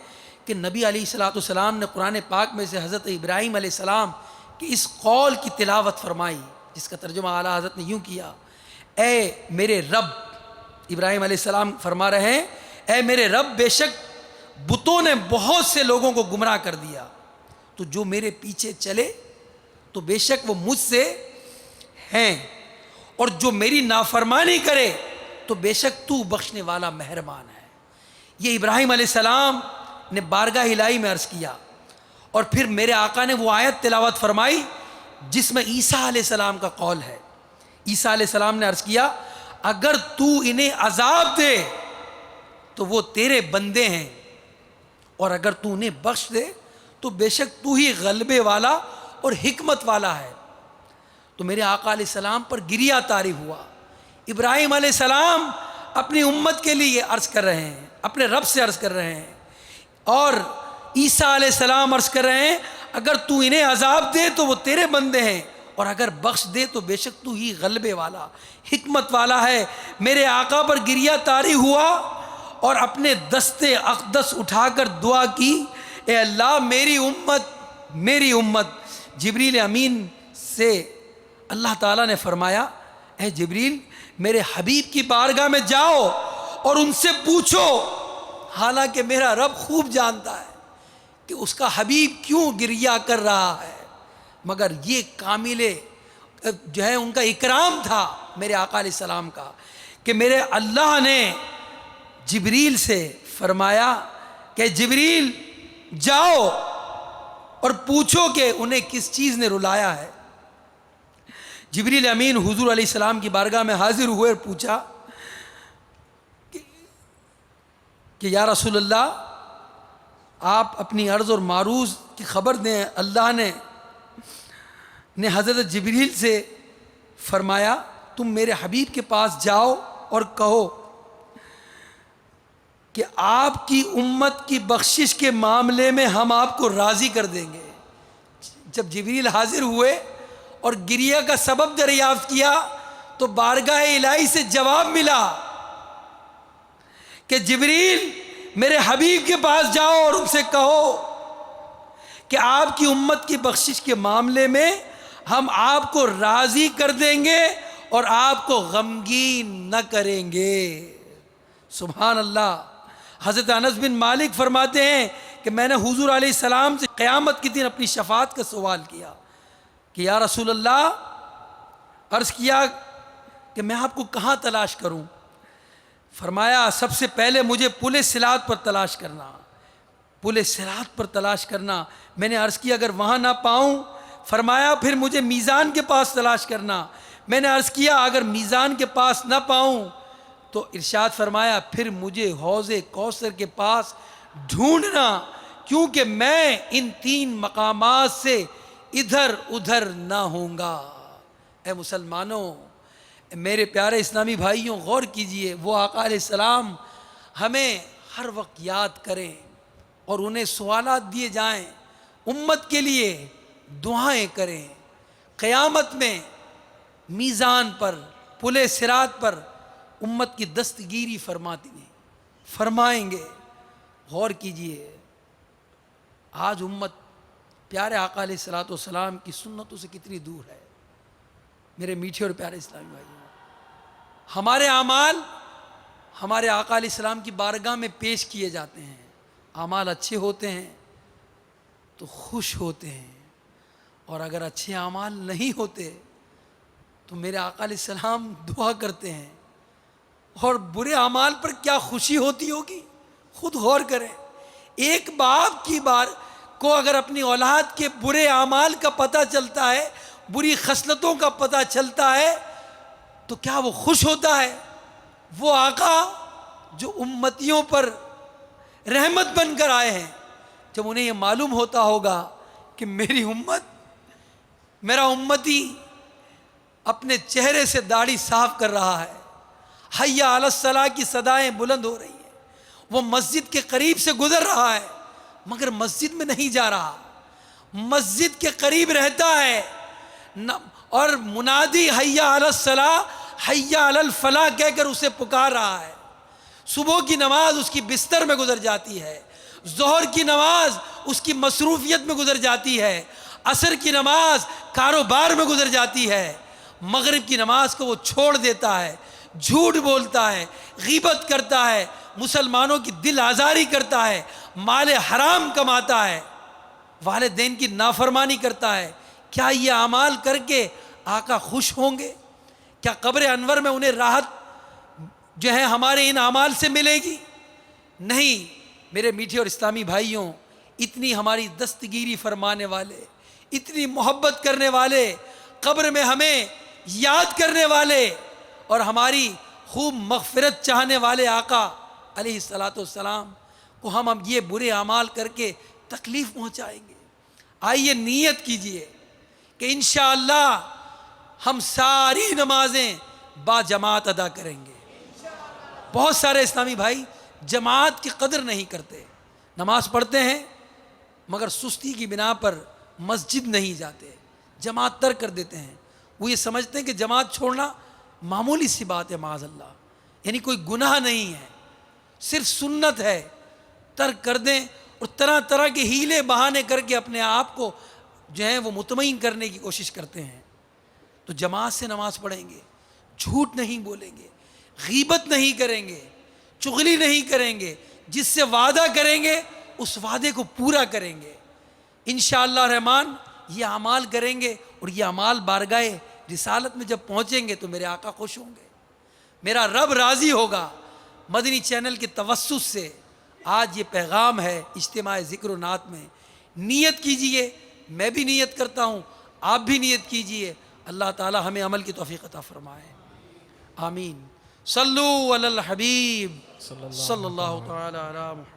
Speaker 5: کہ نبی علیہ السلام نے قرآن پاک میں سے حضرت ابراہیم علیہ السلام کی اس قول کی تلاوت فرمائی, جس کا ترجمہ اعلیٰ حضرت نے یوں کیا, اے میرے رب, ابراہیم علیہ السلام فرما رہے ہیں اے میرے رب, بے شک بتوں نے بہت سے لوگوں کو گمراہ کر دیا, تو جو میرے پیچھے چلے تو بے شک وہ مجھ سے ہیں, اور جو میری نافرمانی کرے تو بے شک تو بخشنے والا مہربان ہے. یہ ابراہیم علیہ السلام نے بارگاہ الہی میں عرض کیا, اور پھر میرے آقا نے وہ آیت تلاوت فرمائی جس میں عیسیٰ علیہ السلام کا قول ہے. عیسیٰ علیہ السلام نے عرض کیا اگر تو انہیں عذاب دے تو وہ تیرے بندے ہیں, اور اگر تو انہیں بخش دے تو بے شک تو ہی غلبے والا اور حکمت والا ہے. تو میرے آقا علیہ السلام پر گریہ طاری ہوا. ابراہیم علیہ السلام اپنی امت کے لیے عرض کر رہے ہیں, اپنے رب سے عرض کر رہے ہیں, اور عیسیٰ علیہ السلام عرض کر رہے ہیں اگر تو انہیں عذاب دے تو وہ تیرے بندے ہیں, اور اگر بخش دے تو بے شک تو ہی غلبے والا حکمت والا ہے. میرے آقا پر گریہ طاری ہوا اور اپنے دستے اقدس اٹھا کر دعا کی, اے اللہ میری امت. جبریل امین سے اللہ تعالیٰ نے فرمایا اے جبریل میرے حبیب کی بارگاہ میں جاؤ اور ان سے پوچھو, حالانکہ میرا رب خوب جانتا ہے کہ اس کا حبیب کیوں گریہ کر رہا ہے. مگر یہ کامل جو ہے ان کا اکرام تھا میرے آقا علیہ السلام کا کہ میرے اللہ نے جبریل سے فرمایا کہ جبریل جاؤ اور پوچھو کہ انہیں کس چیز نے رلایا ہے. جبریل امین حضور علیہ السلام کی بارگاہ میں حاضر ہوئے اور پوچھا کہ یا رسول اللہ آپ اپنی عرض اور معروض کی خبر دیں. اللہ نے حضرت جبریل سے فرمایا تم میرے حبیب کے پاس جاؤ اور کہو کہ آپ کی امت کی بخشش کے معاملے میں ہم آپ کو راضی کر دیں گے. جب جبریل حاضر ہوئے اور گریہ کا سبب دریافت کیا تو بارگاہ الہی سے جواب ملا کہ جبریل میرے حبیب کے پاس جاؤ اور ان سے کہو کہ آپ کی امت کی بخشش کے معاملے میں ہم آپ کو راضی کر دیں گے اور آپ کو غمگین نہ کریں گے. سبحان اللہ. حضرت انس بن مالک فرماتے ہیں کہ میں نے حضور علیہ السلام سے قیامت کے دن اپنی شفاعت کا سوال کیا کہ یا رسول اللہ عرض کیا کہ میں آپ کو کہاں تلاش کروں. فرمایا سب سے پہلے مجھے پل صراط پر تلاش کرنا. پل صراط پر تلاش کرنا. میں نے عرض کیا اگر وہاں نہ پاؤں. فرمایا پھر مجھے میزان کے پاس تلاش کرنا. میں نے عرض کیا اگر میزان کے پاس نہ پاؤں تو ارشاد فرمایا پھر مجھے حوض کوثر کے پاس ڈھونڈنا کیونکہ میں ان 3 مقامات سے ادھر ادھر نہ ہوں گا. اے مسلمانوں، میرے پیارے اسلامی بھائیوں، غور کیجئے وہ آقا علیہ السلام ہمیں ہر وقت یاد کریں اور انہیں سوالات دیے جائیں، امت کے لیے دعائیں کریں. قیامت میں میزان پر پل صراط پر امت کی دستگیری فرمائیں گے. غور کیجئے آج امت پیارے آقا علیہ الصلوۃ والسلام کی سنتوں سے کتنی دور ہے. میرے میٹھے اور پیارے اسلامی بھائیوں، ہمارے اعمال ہمارے آقا علیہ السلام کی بارگاہ میں پیش کیے جاتے ہیں. اعمال اچھے ہوتے ہیں تو خوش ہوتے ہیں، اور اگر اچھے اعمال نہیں ہوتے تو میرے آقا علیہ السلام دعا کرتے ہیں. اور برے اعمال پر کیا خوشی ہوتی ہوگی، خود غور کریں. ایک باپ کی کو اگر اپنی اولاد کے برے اعمال کا پتہ چلتا ہے، بری خصلتوں کا پتہ چلتا ہے تو کیا وہ خوش ہوتا ہے؟ وہ آقا جو امتیوں پر رحمت بن کر آئے ہیں، جب انہیں یہ معلوم ہوتا ہوگا کہ میری امت، میرا امتی اپنے چہرے سے داڑھی صاف کر رہا ہے، حیا علی الصلاۃ کی صدائیں بلند ہو رہی ہیں، وہ مسجد کے قریب سے گزر رہا ہے مگر مسجد میں نہیں جا رہا، مسجد کے قریب رہتا ہے اور منادی حیا علی الصلاۃ حیا علی الفلاح کہہ کر اسے پکار رہا ہے. صبح کی نماز اس کی بستر میں گزر جاتی ہے، ظہر کی نماز اس کی مصروفیت میں گزر جاتی ہے، عصر کی نماز کاروبار میں گزر جاتی ہے، مغرب کی نماز کو وہ چھوڑ دیتا ہے، جھوٹ بولتا ہے، غیبت کرتا ہے، مسلمانوں کی دل آزاری کرتا ہے، مال حرام کماتا ہے، والدین کی نافرمانی کرتا ہے. کیا یہ اعمال کر کے آقا خوش ہوں گے؟ کیا قبر انور میں انہیں راحت جو ہے ہمارے ان اعمال سے ملے گی؟ نہیں. میرے میٹھے اور اسلامی بھائیوں، اتنی ہماری دستگیری فرمانے والے، اتنی محبت کرنے والے، قبر میں ہمیں یاد کرنے والے اور ہماری خوب مغفرت چاہنے والے آقا علیہ الصلوۃ والسلام کو ہم اب یہ برے اعمال کر کے تکلیف پہنچائیں گے؟ آئیے نیت کیجئے کہ انشاءاللہ ہم ساری نمازیں با جماعت ادا کریں گے. بہت سارے اسلامی بھائی جماعت کی قدر نہیں کرتے، نماز پڑھتے ہیں مگر سستی کی بنا پر مسجد نہیں جاتے، جماعت ترک کر دیتے ہیں. وہ یہ سمجھتے ہیں کہ جماعت چھوڑنا معمولی سی بات ہے، معاذ اللہ، یعنی کوئی گناہ نہیں ہے، صرف سنت ہے، ترک کر دیں. اور طرح طرح کے ہیلے بہانے کر کے اپنے آپ کو جو ہے وہ مطمئن کرنے کی کوشش کرتے ہیں. تو جماعت سے نماز پڑھیں گے، جھوٹ نہیں بولیں گے، غیبت نہیں کریں گے، چغلی نہیں کریں گے، جس سے وعدہ کریں گے اس وعدے کو پورا کریں گے. انشاءاللہ رحمان یہ اعمال کریں گے اور یہ اعمال بارگاہ رسالت میں جب پہنچیں گے تو میرے آقا خوش ہوں گے، میرا رب راضی ہوگا۔ مدنی چینل کے توسط سے آج یہ پیغام ہے اجتماع ذکر و نعت میں، نیت کیجئے، میں بھی نیت کرتا ہوں، آپ بھی نیت کیجئے، اللہ تعالی ہمیں عمل کی توفیق عطا فرمائے، آمین۔ صلو علی الحبیب صلی اللہ تعالی علی محمد۔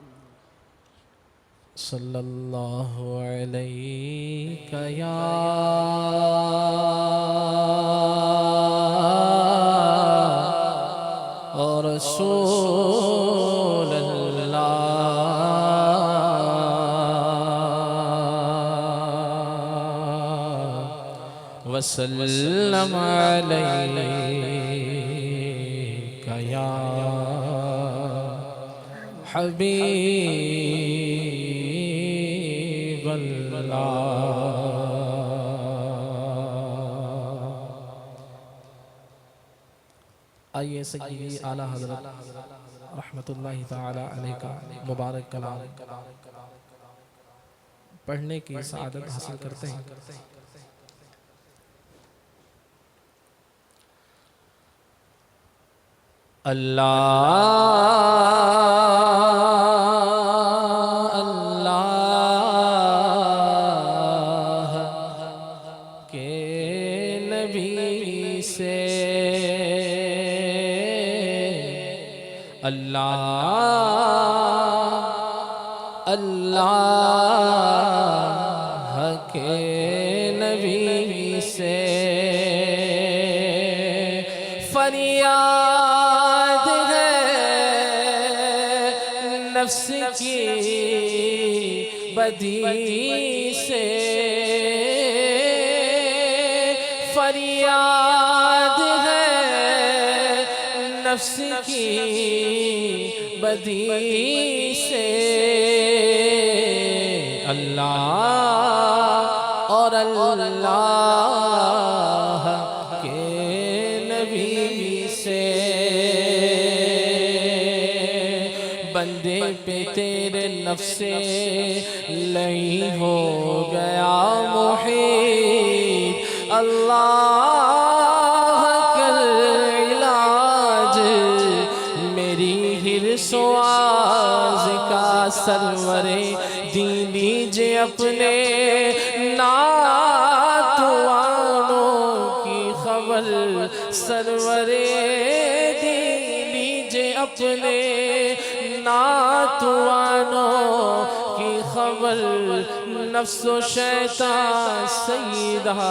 Speaker 6: صلی اللہ علیہ یا رسول اللہ وسلم علیک یا حبیب آئیے سیدی اعلیٰ حضرت رحمت اللہ تعالی علیہ کا مبارک کلام پڑھنے کی سعادت حاصل کرتے ہیں۔ اللہ کے نبی سے اللہ کے نبی سے فریاد ہے نفس کی بدی سے، فریاد ہے نفس کی بدی سے، اللہ اور اللہ کے نبی سے، بندے پہ تیرے نفس لئی ہو گیا محیط، اللہ کر علاج میری حرص و آز کا، سرور دین لیجئے اپنے ناتوانوں کی خبر، سرور دین لیجئے اپنے ناتوانوں کی خبر، نفس و شیطان سیدہ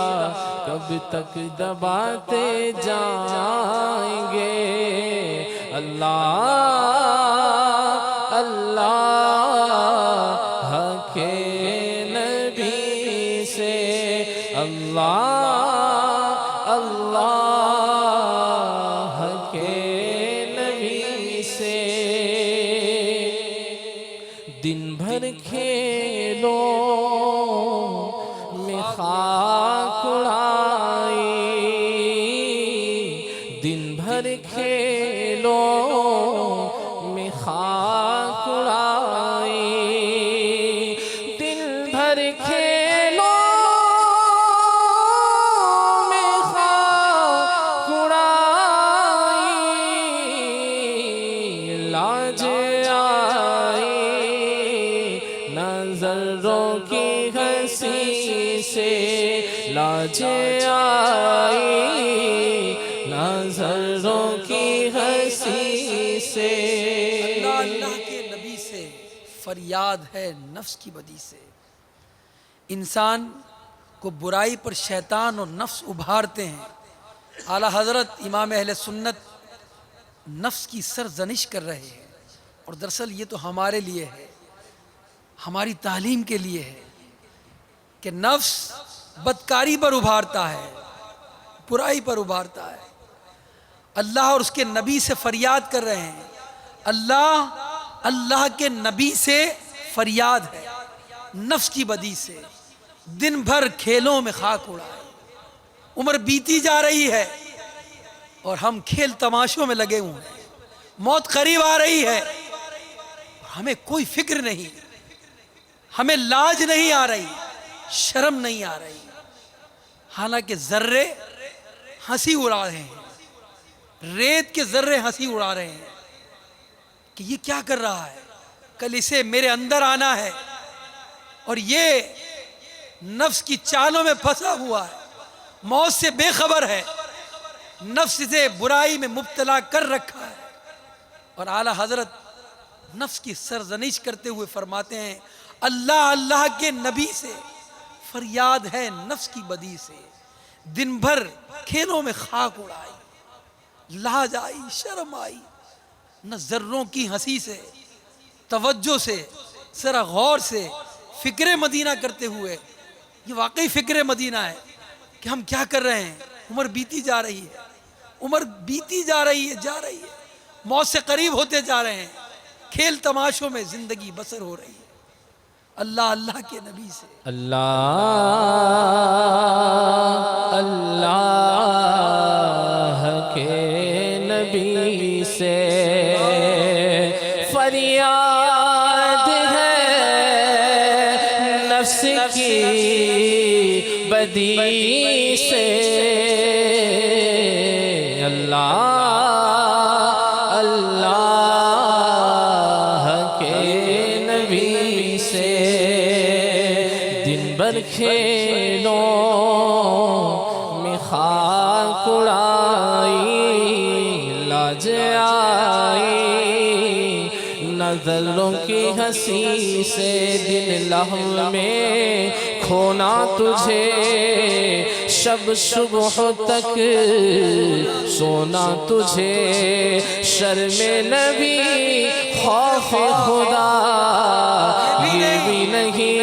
Speaker 6: کب تک دباتے جائیں گے، اللہ اللہ کے نبی سے، اللہ اللہ کے نبی سے، دن بھر کھیلو میں خاک اڑائی، دن بھر کھیلو میں خاک اڑائی، دن بھر کھیلو میں خاک اڑائی، لاج آئی نظروں کی ہنسی سے، لاج آئی نظروں کی ہنسی سے،
Speaker 5: اللہ کے نبی سے فریاد ہے نفس کی بدی سے۔ انسان کو برائی پر شیطان اور نفس ابھارتے ہیں، اعلیٰ حضرت امام اہل سنت نفس کی سرزنش کر رہے ہیں، اور دراصل یہ تو ہمارے لیے ہے، ہماری تعلیم کے لیے ہے کہ نفس بدکاری پر ابھارتا ہے، برائی پر ابھارتا ہے۔ اللہ اور اس کے نبی سے فریاد کر رہے ہیں، اللہ اللہ کے نبی سے فریاد ہے نفس کی بدی سے، دن بھر کھیلوں میں خاک اڑائے، عمر بیتی جا رہی ہے اور ہم کھیل تماشوں میں لگے ہوئے ہیں، موت قریب آ رہی ہے اور ہمیں کوئی فکر نہیں، ہمیں لاج نہیں آ رہی، شرم نہیں آ رہی، حالانکہ ذرے ہنسی اڑا رہے ہیں، ریت کے ذرے ہنسی اڑا رہے ہیں کہ یہ کیا کر رہا ہے، کل اسے میرے اندر آنا ہے، اور یہ نفس کی چالوں میں پھنسا ہوا ہے، موت سے بے خبر ہے، نفس سے برائی میں مبتلا کر رکھا ہے۔ اور اعلیٰ حضرت نفس کی سرزنش کرتے ہوئے فرماتے ہیں اللہ اللہ کے نبی سے فریاد ہے نفس کی بدی سے، دن بھر کھیلوں میں خاک اڑائی، لاج آئی شرم آئی، نہ ذروں کی ہنسی سے، توجہ سے، ذرا غور سے فکر مدینہ کرتے ہوئے، یہ واقعی فکر مدینہ ہے کہ ہم کیا کر رہے ہیں، عمر بیتی جا رہی ہے، عمر بیتی جا رہی ہے، موت سے قریب ہوتے جا رہے ہیں، کھیل تماشوں میں زندگی بسر ہو رہی ہے۔ اللہ اللہ کے نبی سے
Speaker 6: اللہ اللہ کے نبی سے فریاد ہے نفس کی بدی سے، اللہ کھیلوں میں خاک اڑائی، لاج آئی نظروں کی ہنسی سے، دن لہو میں کھونا تجھے، شب صبح تک سونا تجھے، شرم نبی خوف خدا یہ بھی نہیں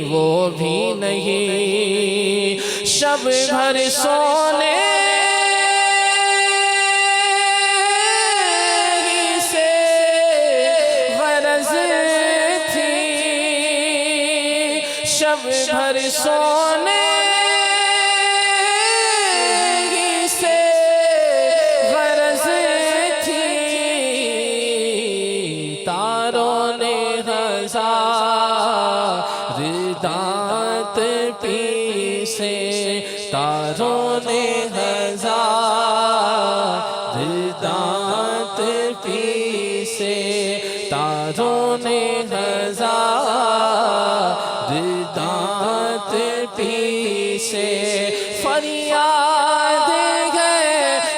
Speaker 6: وہ بھی نہیں، شب بھر سونے سے غرض تھی، شب بھر سونے سے غرض تھی، تاروں نے دانت پیسے، تاروں نے ہزار دانت پیسے، تاروں نے ہزار دانت پیسے، فریاد ہے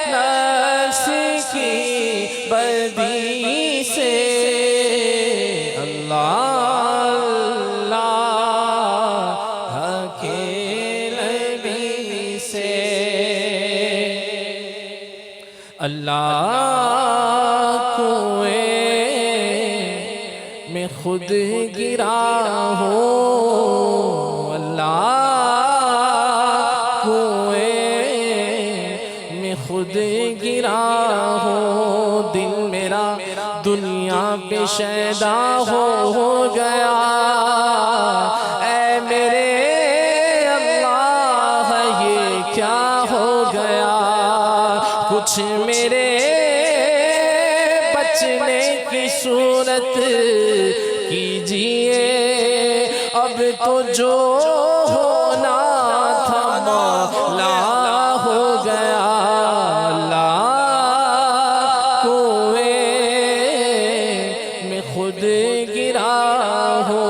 Speaker 6: نفس کی بدی سے، اللہ اللہ کنویں میں خود گرا ہوں، اللہ کنویں میں خود گرا ہوں، دل میرا دنیا پہ شیدا ہو گیا، اے میرے اللہ یہ کیا ہو گیا، کچھ میرے بچنے کی صورت کیجئے، اب تو جو ہونا تھا مولا ہو گیا، اللہ کنویں میں خود گرا ہو،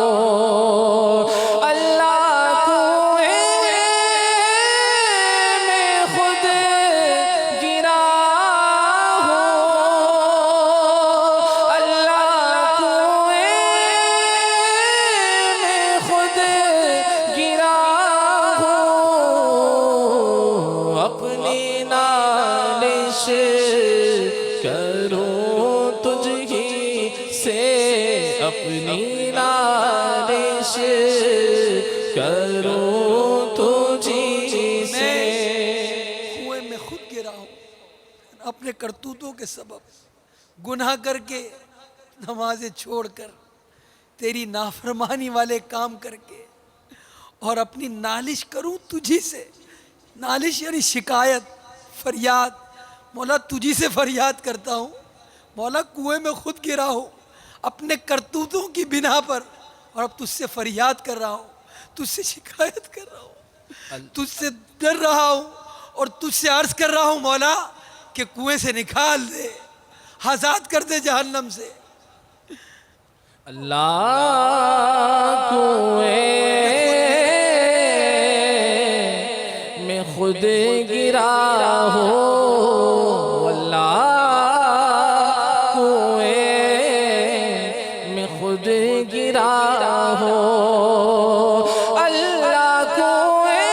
Speaker 6: اپنی نالش کروں تجھ ہی سے، اپنی نالش کروں تجھ ہی سے،
Speaker 5: کنویں میں خود گرا ہوں اپنے کرتوتوں کے سبب، گناہ کر کے، نمازیں چھوڑ کر، تیری نافرمانی والے کام کر کے، اور اپنی نالش کروں تجھی سے، نالش یعنی شکایت، فریاد، مولا تجھی سے فریاد کرتا ہوں، مولا کنویں میں خود گرا ہوں اپنے کرتوتوں کی بنا پر، اور اب تجھ سے فریاد کر رہا ہوں، تجھ سے شکایت کر رہا ہوں، تجھ سے ڈر رہا ہوں اور تجھ سے عرض کر رہا ہوں مولا کہ کنویں سے نکال دے، آزاد کر دے جہنم سے۔
Speaker 6: اللہ کنویں میں خود گرا ہو، اللہ کنویں میں خود گرا ہو، اللہ کنویں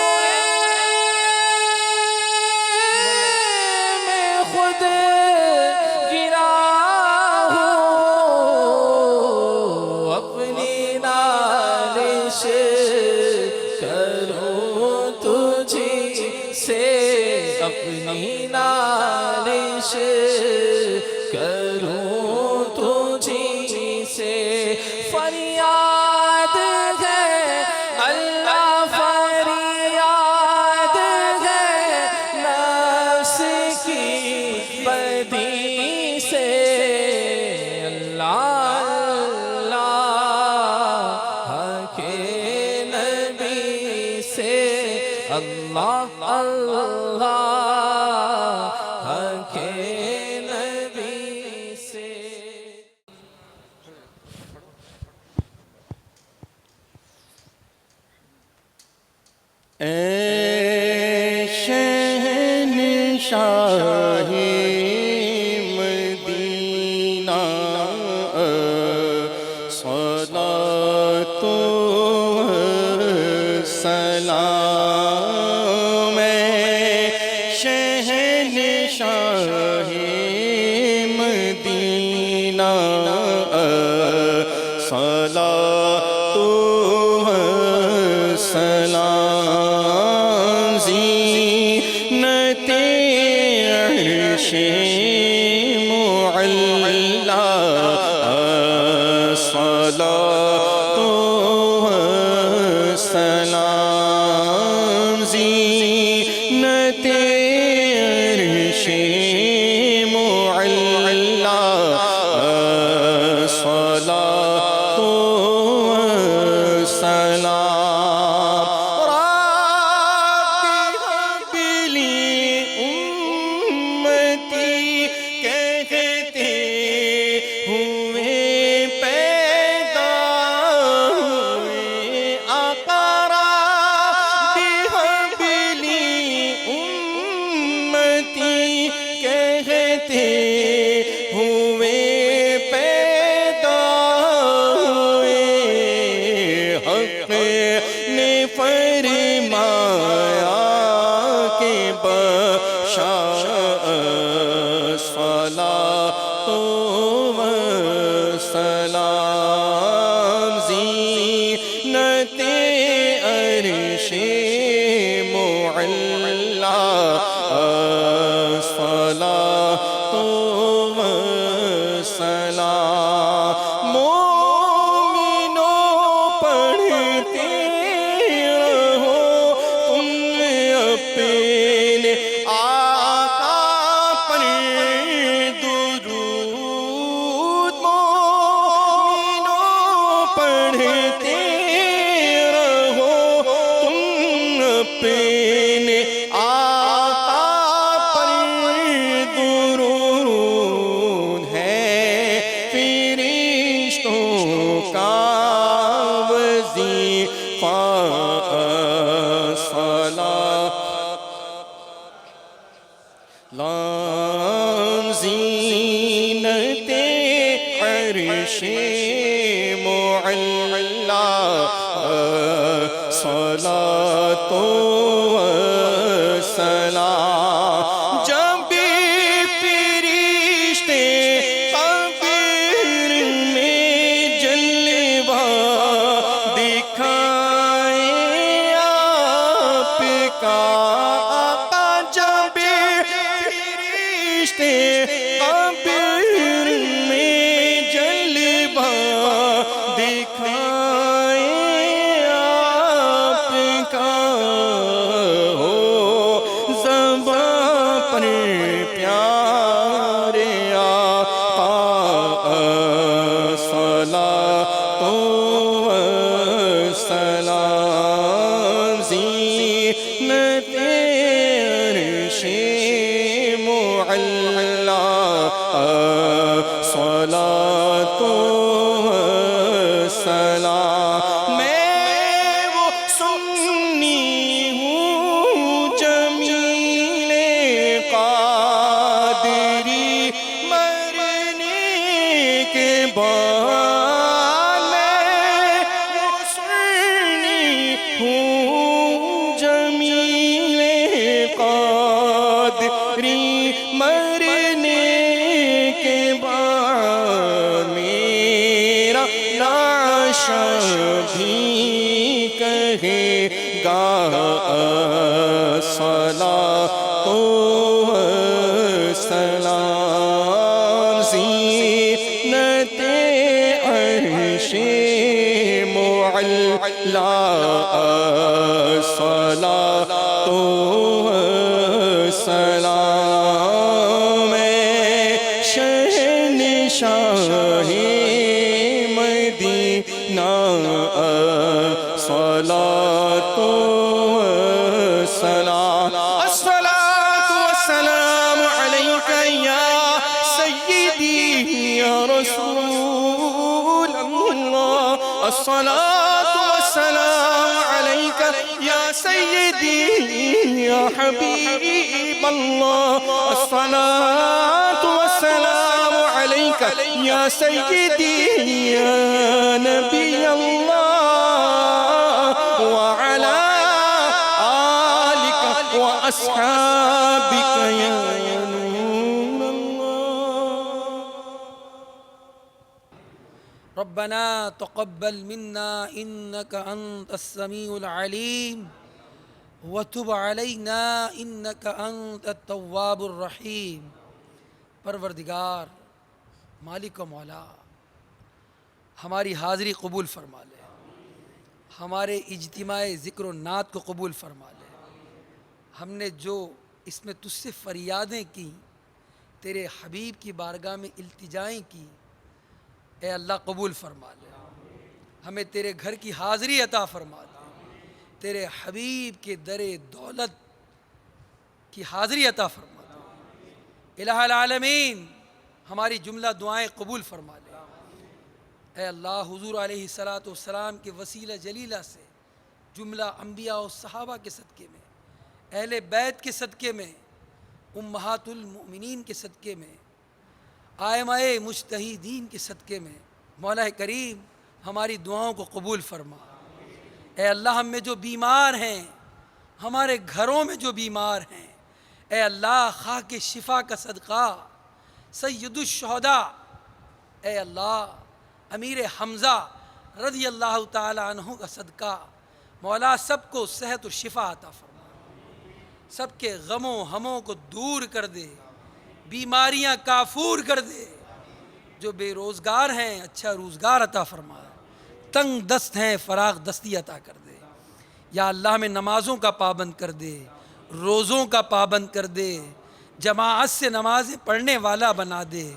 Speaker 6: میں خود گرا ہو، اپنی نالش کروں تجھی سے، اپنی نالش کروں تجھی سے، فریاد ہے اللہ فریاد ہے نفس کی بدی سے، اللہ اللہ کے نبی سے، اللہ اللہ کے نبی سے۔
Speaker 3: اے شہنشاہ مدینہ صلاۃ و سلام، اے شہنشاہ مدینہ صلاۃ و سلام، زینت عرش معلی صلاۃ و سلام، زینت عرش معلی صلاۃ و سلام، رب هب لي امتی کہتے ہوئے پیدا ہوئے آقا، رب هب لي امتی کہتے ہوئے پیدا ہوئے، حق نے فرمایا کہ بخشا صلاۃ و سلام، زینت عرش معلی صلاۃ و سلام، مومنوں پڑھتے رہو تم اپنے آقا پر درود، مومنوں پڑھتے رہو تم اپنے آقا پر درود، ہے فرشتوں کا وظیفہ صلاۃ لام، زینت عرش معلی صلاۃ و سلام، جب فرشتے قبر میں جلوہ دکھائیں آپ کا آقا، جب فرشتے قبر میں جلوہ دکھائیں آپ کا، ہو زباں پر پیارے آقا صلاۃ و معلا صلاة سلام میں وہ سنی ہوں جمیل قادری مرنے کے بعد میں وہ سنی ہوں جمیل قادری مرنے کے بعد میرا لاشا بھی کہے گا صلاۃ و سلام زینت عرش معلا صلاۃ و سلام شہنشاہ مدینہ صلاۃ و سلام الصلاۃ والسلام علیک یا سیدی یا رسول اللہ الصلاۃ والسلام علیک یا سیدی یا حبیب اللہ الصلاۃ والسلام علیک یا سیدی یا نبی اللہ وعلی آلک وأصحابك يا نور الله
Speaker 5: ربنا تقبل منا إنك أنت السميع العليم وتب علينا إنك أنت التواب الرحيم. پروردگار مالک و مولا ہماری حاضری قبول فرما لے، ہمارے اجتماع ذکر و نعت کو قبول فرما لے. ہم نے جو اس میں تجھ سے فریادیں کی، تیرے حبیب کی بارگاہ میں التجائیں کی، اے اللہ قبول فرما لے. ہمیں تیرے گھر کی حاضری عطا فرما دے، تیرے حبیب کے در دولت کی حاضری عطا فرما دے. الہ العالمین ہماری جملہ دعائیں قبول فرما لے. اے اللہ حضور علیہ السلام کے وسیلہ جلیلہ سے جملہ انبیاء و صحابہ کے صدقے میں، اہل بیت کے صدقے میں، امہات المؤمنین کے صدقے میں، ائمہ مجتہدین کے صدقے میں مولا کریم ہماری دعاؤں کو قبول فرما. اے اللہ ہم میں جو بیمار ہیں، ہمارے گھروں میں جو بیمار ہیں، اے اللہ خاک شفا کا صدقہ سید الشہداء اے اللہ امیر حمزہ رضی اللہ تعالی عنہ کا صدقہ مولا سب کو صحت و شفا عطا فرما، سب کے غموں ہموں کو دور کر دے، بیماریاں کافور کر دے. جو بے روزگار ہیں اچھا روزگار عطا فرما، تنگ دست ہیں فراغ دستی عطا کر دے. یا اللہ ہمیں نمازوں کا پابند کر دے، روزوں کا پابند کر دے، جماعت سے نمازیں پڑھنے والا بنا دے،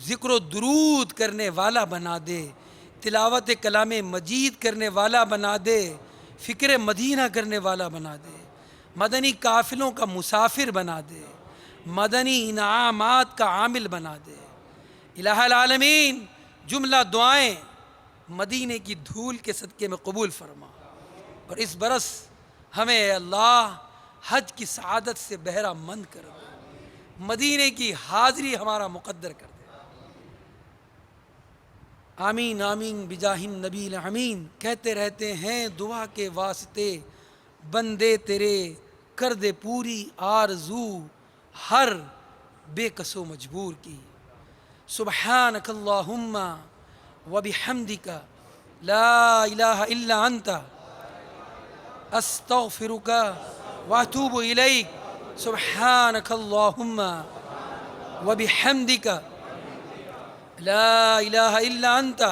Speaker 5: ذکر و درود کرنے والا بنا دے، تلاوت کلام مجید کرنے والا بنا دے، فکر مدینہ کرنے والا بنا دے، مدنی قافلوں کا مسافر بنا دے، مدنی انعامات کا عامل بنا دے. الہ العالمین جملہ دعائیں مدینے کی دھول کے صدقے میں قبول فرما، اور اس برس ہمیں اے اللہ حج کی سعادت سے بہرہ مند کر دے، مدینے کی حاضری ہمارا مقدر کر دے. آمین آمین بجاہ النبی الامین. کہتے رہتے ہیں دعا کے واسطے بندے تیرے، کر دے پوری آرزو ہر بے کس و مجبور کی. سبحانک اللہم وبحمدک لا الہ الا انت استغفرک واتوب الیک. سبحانک اللہم وبحمدک لا الہ الا انت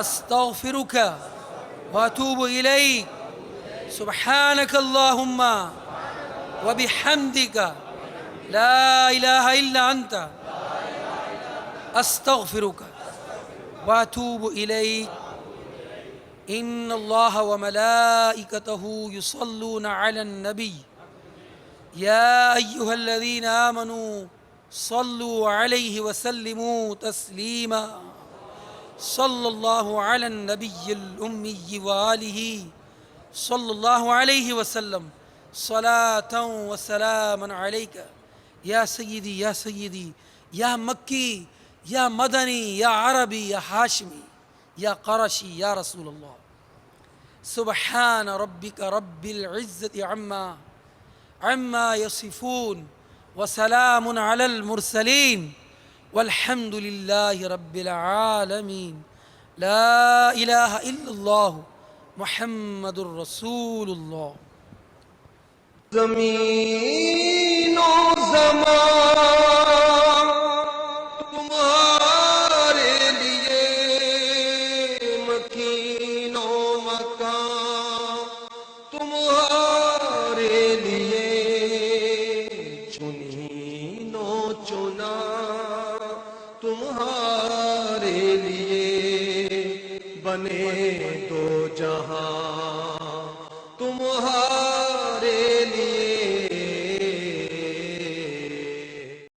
Speaker 5: استغفرک واتوب الیک. سبحانک اللہم وبحمدک لا الہ الا انت استغفرک واتوب الیک. ان اللہ وملائکتہ یصلون علی النبی يا أيها الذين آمنوا صلوا عليه وسلموا تسليما صلى الله على النبي الأمي وآله صلى الله عليه وسلم صلاة وسلاما عليك يا سيدي يا سيدي يا مكي يا مدني يا عربي يا هاشمي يا قرشي يا رسول الله. سبحان ربك رب العزة عما يصفون وسلام على المرسلين والحمد لله رب العالمين. لا إله إلا الله محمد رسول الله.
Speaker 1: زمین و زمان تمہارے لیے، مکین و مکان تمہارے لیے، چنین و چنا تمہارے لیے، بنے دو جہاں تمہارے